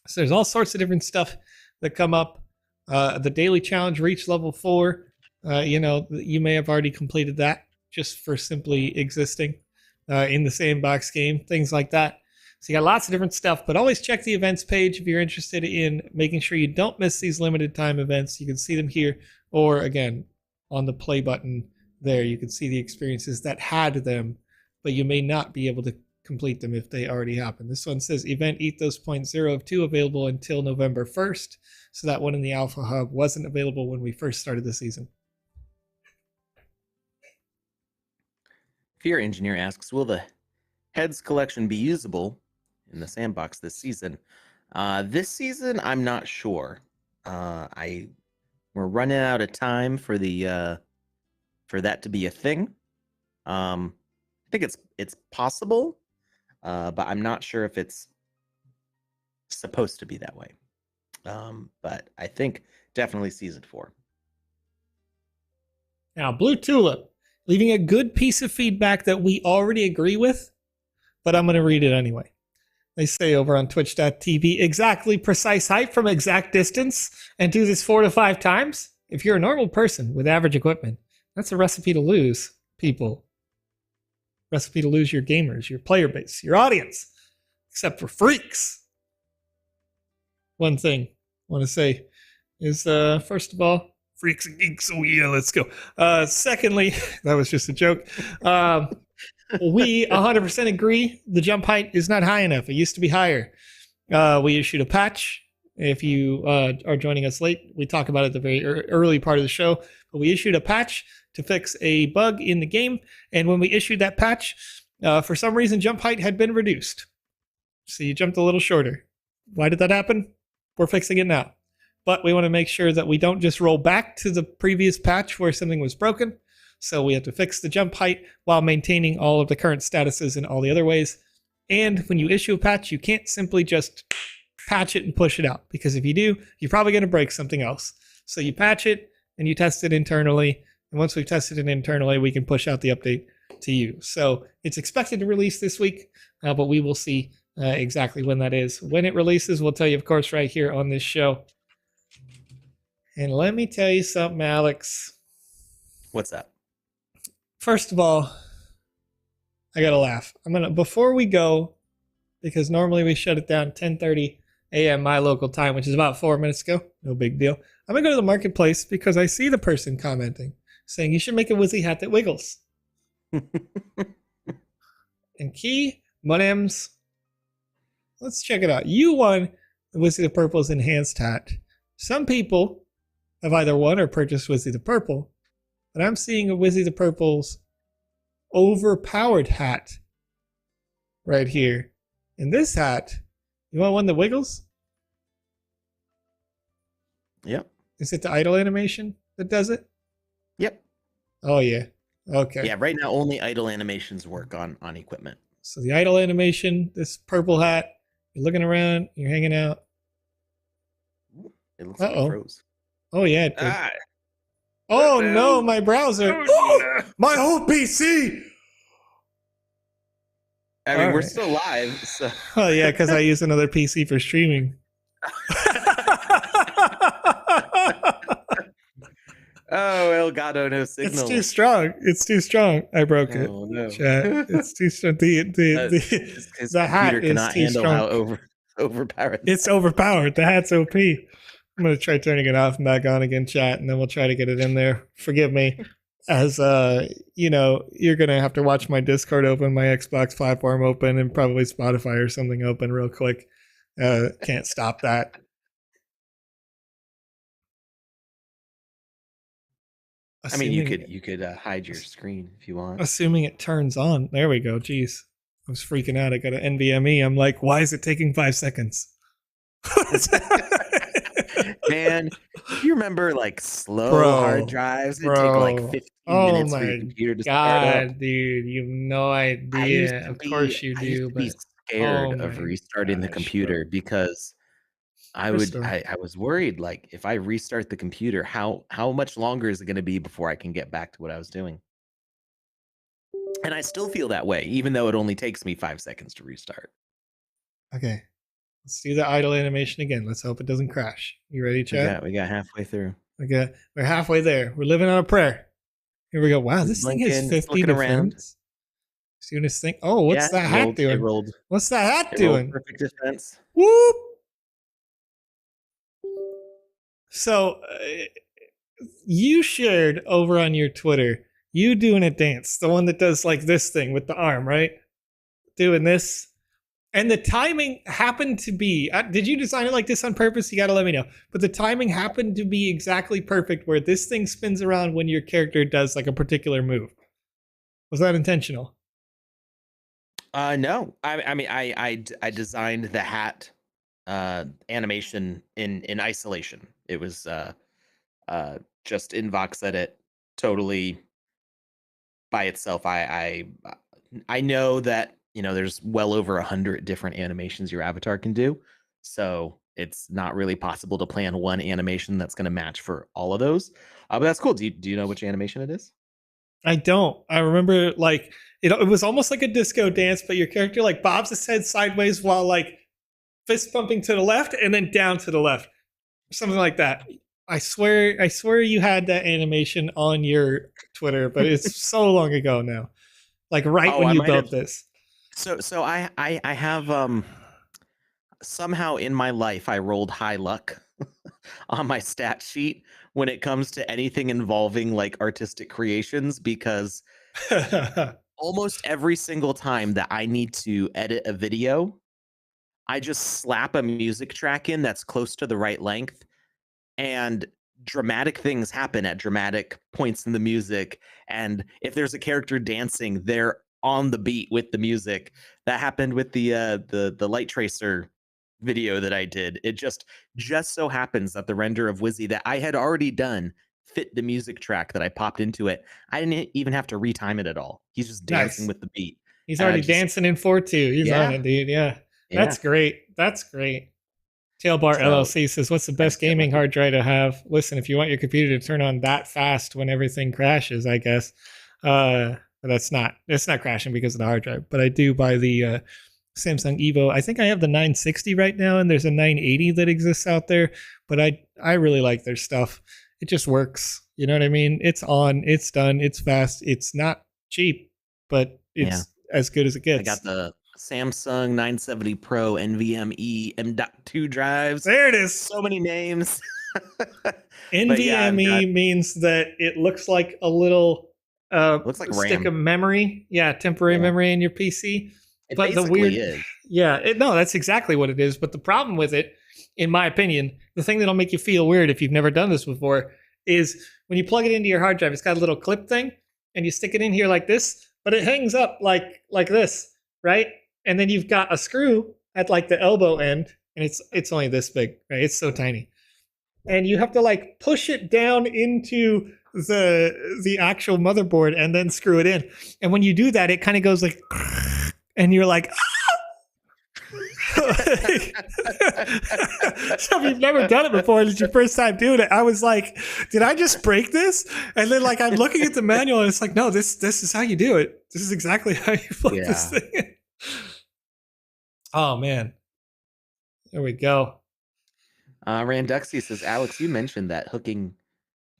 So there's all sorts of different stuff that come up. The daily challenge reached level 4. You may have already completed that just for simply existing in the sandbox game, things like that. So you got lots of different stuff, but always check the events page if you're interested in making sure you don't miss these limited time events. You can see them here, or again, on the play button there, you can see the experiences that had them, but you may not be able to complete them if they already happened. This one says event ethos point 0 of 2 available until November 1st. So that one in the Alpha Hub wasn't available when we first started the season. Fear Engineer asks, will the heads collection be usable in the sandbox this season? This season, I'm not sure. We're running out of time for the for that to be a thing. I think it's possible. but I'm not sure if it's supposed to be that way. But I think definitely season 4. Now, Blue Tulip, leaving a good piece of feedback that we already agree with, but I'm going to read it anyway. They say over on twitch.tv, exactly precise height from exact distance, and do this 4 to 5 times. If you're a normal person with average equipment, that's a recipe to lose people. Recipe to lose your gamers, your player base, your audience, except for freaks. One thing I want to say is, first of all, freaks and geeks, oh yeah, let's go. Secondly, that was just a joke. We 100% agree the jump height is not high enough. It used to be higher. We issued a patch. If you are joining us late, we talk about it at the very early part of the show, but we issued a patch to fix a bug in the game. And when we issued that patch, for some reason, jump height had been reduced. So you jumped a little shorter. Why did that happen? We're fixing it now. But we want to make sure that we don't just roll back to the previous patch where something was broken. So we have to fix the jump height while maintaining all of the current statuses in all the other ways. And when you issue a patch, you can't simply just patch it and push it out, because if you do, you're probably going to break something else. So you patch it and you test it internally. And once we've tested it internally, we can push out the update to you. So it's expected to release this week, but we will see exactly when that is. When it releases, we'll tell you, of course, right here on this show. And let me tell you something, Alex. What's that? First of all, I gotta laugh. Before we go, because normally we shut it down 10:30 a.m. my local time, which is about 4 minutes ago. No big deal. I'm gonna go to the marketplace because I see the person commenting saying you should make a Wizzy hat that wiggles. And Key Munems, let's check it out. You won the Wizzy the Purple's enhanced hat. Some people have either won or purchased Wizzy the Purple, but I'm seeing a Wizzy the Purple's overpowered hat right here. In this hat, you want one that wiggles? Yep. Is it the idle animation that does it? Yep. Oh, yeah. Okay. Yeah, right now only idle animations work on equipment. So the idle animation, this purple hat, you're looking around, you're hanging out. It looks like it froze. Oh, yeah, it did. Oh, no, my browser. Oh, my whole PC. I mean, we're still live. So. Oh, yeah, because I use another PC for streaming. Oh, Elgato, no signal. It's too strong. It's too strong. I broke it. Oh, no. Chat. It's too strong. The hat is too strong. How overpowered. It's overpowered. The hat's OP. I'm going to try turning it off and back on again, chat, and then we'll try to get it in there. Forgive me. As, you know, you're going to have to watch my Discord open, my Xbox platform open, and probably Spotify or something open real quick. Can't stop that. I mean, you could hide your screen if you want. Assuming it turns on. There we go. Jeez. I was freaking out. I got an NVMe. I'm like, why is it taking 5 seconds? Man, you remember like slow hard drives? It take like 15 minutes for your computer to start up. Dude, you have no idea. Of course you do. I used to be scared of restarting the computer because I was worried, like, if I restart the computer, how much longer is it going to be before I can get back to what I was doing? And I still feel that way, even though it only takes me 5 seconds to restart. Okay. Let's do the idle animation again. Let's hope it doesn't crash. You ready, chat? We got halfway through. Okay. We're halfway there. We're living on a prayer. Here we go. Wow, this thing has 50 defense. Students think, oh, what's that hat doing? What's that hat doing? Perfect defense. Whoop! So, you shared over on your Twitter, you doing a dance, the one that does like this thing with the arm, right? Doing this. And the timing happened to be, did you design it like this on purpose? You got to let me know. But the timing happened to be exactly perfect where this thing spins around when your character does like a particular move. Was that intentional? No. I mean, I designed the hat animation in isolation. It was just in VoxEdit, totally by itself. I know that, there's well over 100 different animations your avatar can do. So it's not really possible to plan one animation that's going to match for all of those. But that's cool. Do you know which animation it is? I don't. I remember like it was almost like a disco dance, but your character like bobs his head sideways while like fist pumping to the left and then down to the left, something like that. I swear you had that animation on your Twitter, but it's so long ago now. Like right when I you might built have. this. So I have somehow in my life I rolled high luck on my stat sheet when it comes to anything involving like artistic creations, because almost every single time that I need to edit a video, I just slap a music track in that's close to the right length, and dramatic things happen at dramatic points in the music. And if there's a character dancing, they're on the beat with the music. That happened with the light tracer video that I did. It just so happens that the render of Wizzy that I had already done fit the music track that I popped into it. I didn't even have to retime it at all. He's just dancing Nice. with the beat. He's And already dancing in 4-2. He's on it, dude. Yeah. Yeah. That's great. That's great. Tailbar So, LLC says, what's the best gaming hard drive to have? Listen, if you want your computer to turn on that fast when everything crashes, I guess. But it's not crashing because of the hard drive. But I do buy the Samsung Evo. I think I have the 960 right now, and there's a 980 that exists out there. But I really like their stuff. It just works. You know what I mean? It's on, it's done, it's fast. It's not cheap, but it's as good as it gets. I got the Samsung 970 Pro NVMe M.2 drives. There it is. So many names. NVMe means that it looks like a little looks like stick RAM. of memory. Yeah, temporary memory in your PC. It but basically the weird is. Yeah, no, that's exactly what it is. But the problem with it, in my opinion, the thing that'll make you feel weird if you've never done this before is when you plug it into your hard drive, it's got a little clip thing, and you stick it in here like this, but it hangs up like this, right? And then you've got a screw at like the elbow end, and it's only this big, right? It's so tiny. And you have to like push it down into the actual motherboard and then screw it in. And when you do that, it kind of goes like, and you're like, so if you've never done it before, it's your first time doing it, I was like, did I just break this? And then like I'm looking at the manual and it's like, no, this is how you do it. This is exactly how you plug this thing in. Oh man. There we go. Randuxy says, Alex, you mentioned that hooking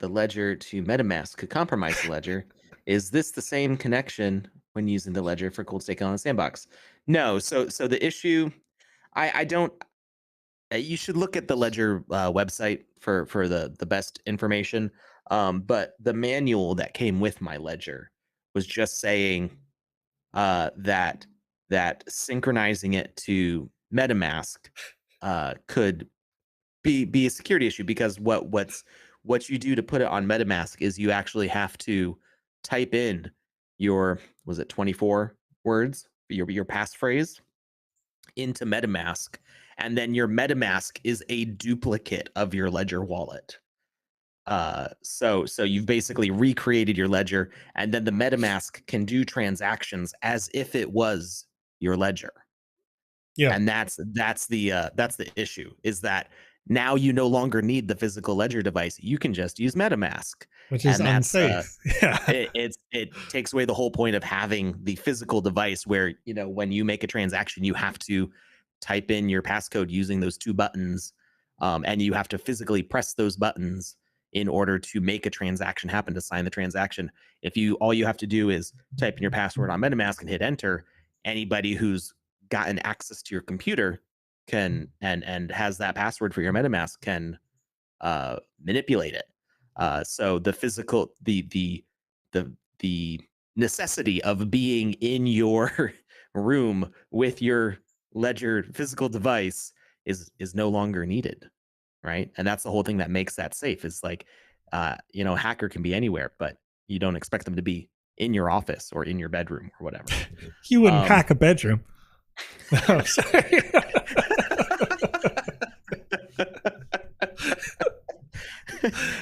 the ledger to MetaMask could compromise the ledger. Is this the same connection when using the ledger for cold staking on the sandbox? No. So the issue, I don't. You should look at the ledger website for the best information. But the manual that came with my ledger was just saying that synchronizing it to MetaMask could be a security issue, because what you do to put it on MetaMask is you actually have to type in your, was it 24 words, your passphrase into MetaMask, and then your MetaMask is a duplicate of your Ledger wallet. So you've basically recreated your Ledger, and then the MetaMask can do transactions as if it was your Ledger. Yeah, and that's the issue, is that now you no longer need the physical Ledger device. You can just use MetaMask, which is unsafe. It takes away the whole point of having the physical device, where when you make a transaction, you have to type in your passcode using those two buttons, and you have to physically press those buttons in order to make a transaction happen, to sign the transaction. If all you have to do is type in your password on MetaMask and hit enter, anybody who's gotten access to your computer can and has that password for your MetaMask can manipulate it. So the physical, the necessity of being in your room with your Ledger physical device is no longer needed, right? And that's the whole thing that makes that safe. Is like, a hacker can be anywhere, but you don't expect them to be in your office or in your bedroom or whatever. You wouldn't hack a bedroom. Oh, sorry.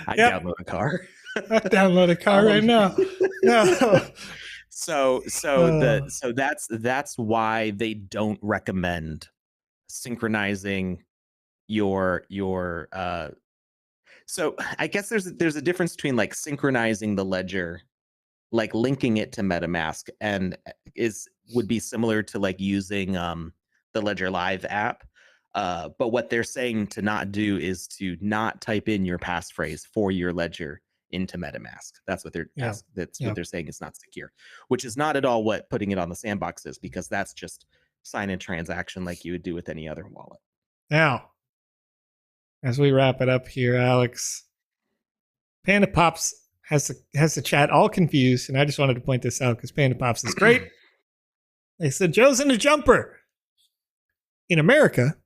I download a car. I download a car right now. No. So that's why they don't recommend synchronizing your so I guess there's a difference between like synchronizing the ledger, like linking it to MetaMask, and would be similar to like using the Ledger Live app. But what they're saying to not do is to not type in your passphrase for your ledger into MetaMask. That's what they're what they're saying is not secure, which is not at all what putting it on the Sandbox is, because that's just sign in transaction like you would do with any other wallet. Now, as we wrap it up here, Alex, PandaPops has the chat all confused, and I just wanted to point this out because PandaPops is great. They said Joe's in a jumper. In America,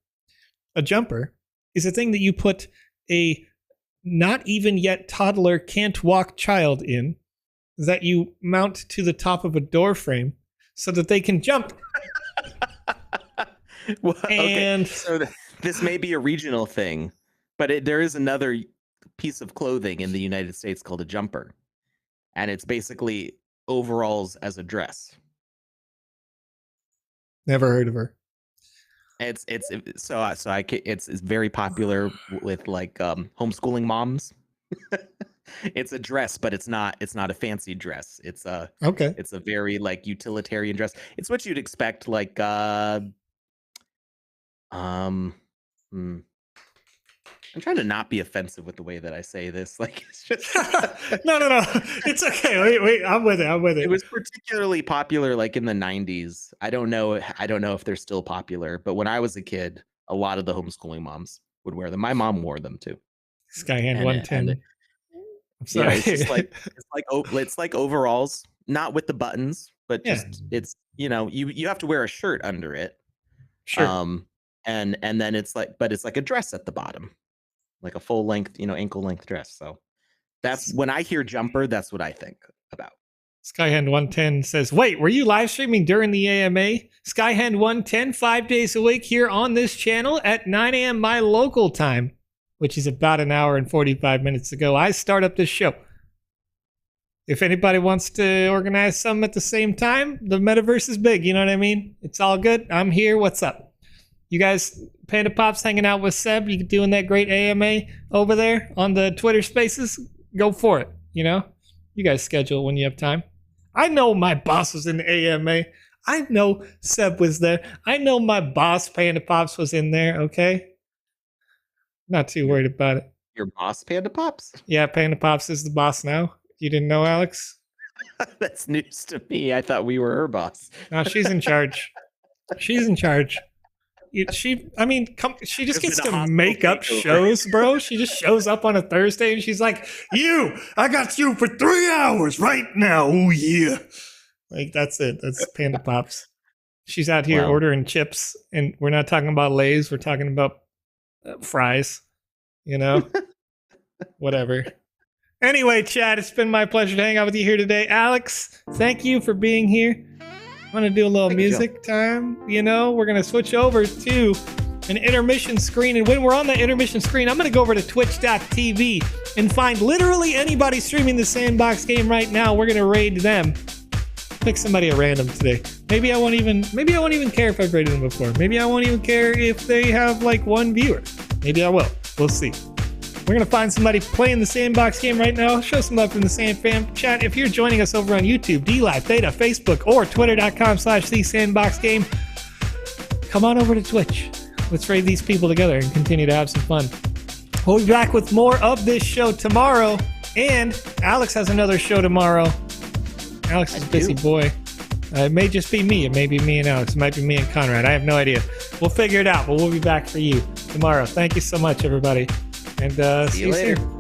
a jumper is a thing that you put a not even yet toddler can't walk child in, that you mount to the top of a door frame so that they can jump. Well, and so this may be a regional thing, but there is another piece of clothing in the United States called a jumper, and it's basically overalls as a dress. Never heard of her. It's very popular with like homeschooling moms. It's a dress, but it's not a fancy dress. It's a very like utilitarian dress. It's what you'd expect, like I'm trying to not be offensive with the way that I say this. Like, it's just no. It's okay. Wait. I'm with it. It was particularly popular like in the 90s. I don't know if they're still popular, but when I was a kid, a lot of the homeschooling moms would wear them. My mom wore them too. Skyhand 110. I'm sorry. Yeah, it's like overalls, not with the buttons, but just it's you have to wear a shirt under it. Sure. And then it's like a dress at the bottom. Like a full length, ankle length dress. So that's when I hear jumper, that's what I think about. Skyhand 110 says, wait, were you live streaming during the AMA? Skyhand 110, 5 days a week here on this channel at 9 a.m. my local time, which is about an hour and 45 minutes ago. I start up this show. If anybody wants to organize some at the same time, the metaverse is big. You know what I mean? It's all good. I'm here. What's up? You guys, PandaPops hanging out with Seb, you doing that great AMA over there on the Twitter Spaces? Go for it, You guys schedule when you have time. I know my boss was in the AMA. I know Seb was there. I know my boss, PandaPops, was in there, okay? Not too worried about it. Your boss, PandaPops? Yeah, PandaPops is the boss now. You didn't know, Alex? That's news to me. I thought we were her boss. No, she's in charge. She's in charge. She just gets to make up shows, bro. She just shows up on a Thursday and she's like, I got you for 3 hours right now. Oh, yeah. Like, that's it. That's PandaPops. She's out here ordering chips, and we're not talking about Lay's. We're talking about fries, whatever. Anyway, Chad, it's been my pleasure to hang out with you here today. Alex, thank you for being here. I'm going to do a little music time. We're going to switch over to an intermission screen. And when we're on the intermission screen, I'm going to go over to twitch.tv and find literally anybody streaming the Sandbox game right now. We're going to raid them. Pick somebody at random today. Maybe I won't even care if I've raided them before. Maybe I won't even care if they have like one viewer. Maybe I will. We'll see. We're going to find somebody playing the Sandbox game right now. Show some love from the Sandfam chat. If you're joining us over on YouTube, DLive, Theta, Facebook, or twitter.com/thesandboxgame, come on over to Twitch. Let's raid these people together and continue to have some fun. We'll be back with more of this show tomorrow. And Alex has another show tomorrow. Alex is a busy boy. It may just be me. It may be me and Alex. It might be me and Conrad. I have no idea. We'll figure it out, but we'll be back for you tomorrow. Thank you so much, everybody. And see you later. Soon.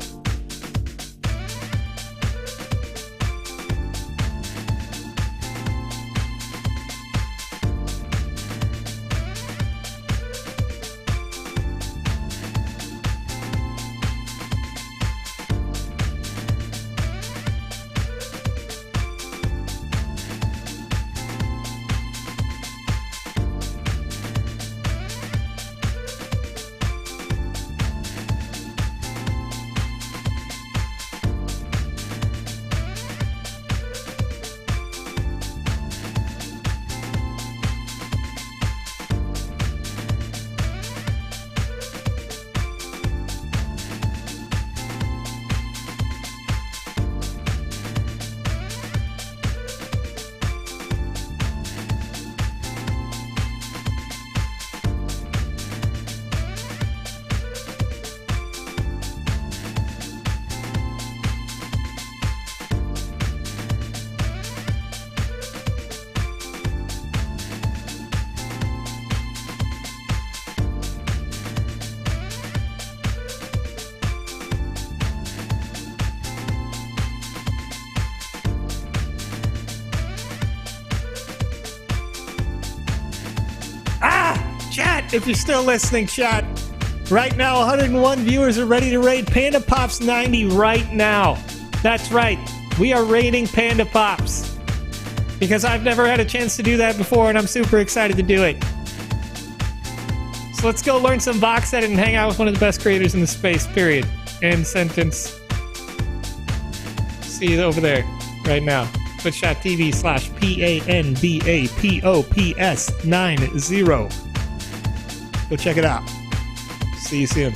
if you're still listening, chat. Right now, 101 viewers are ready to raid PandaPops 90 right now. That's right. We are raiding PandaPops. Because I've never had a chance to do that before, and I'm super excited to do it. So let's go learn some VoxEdit and hang out with one of the best creators in the space, period. End sentence. See you over there right now. Twitch.tv/PANDAPOPS90. Go check it out. See you soon.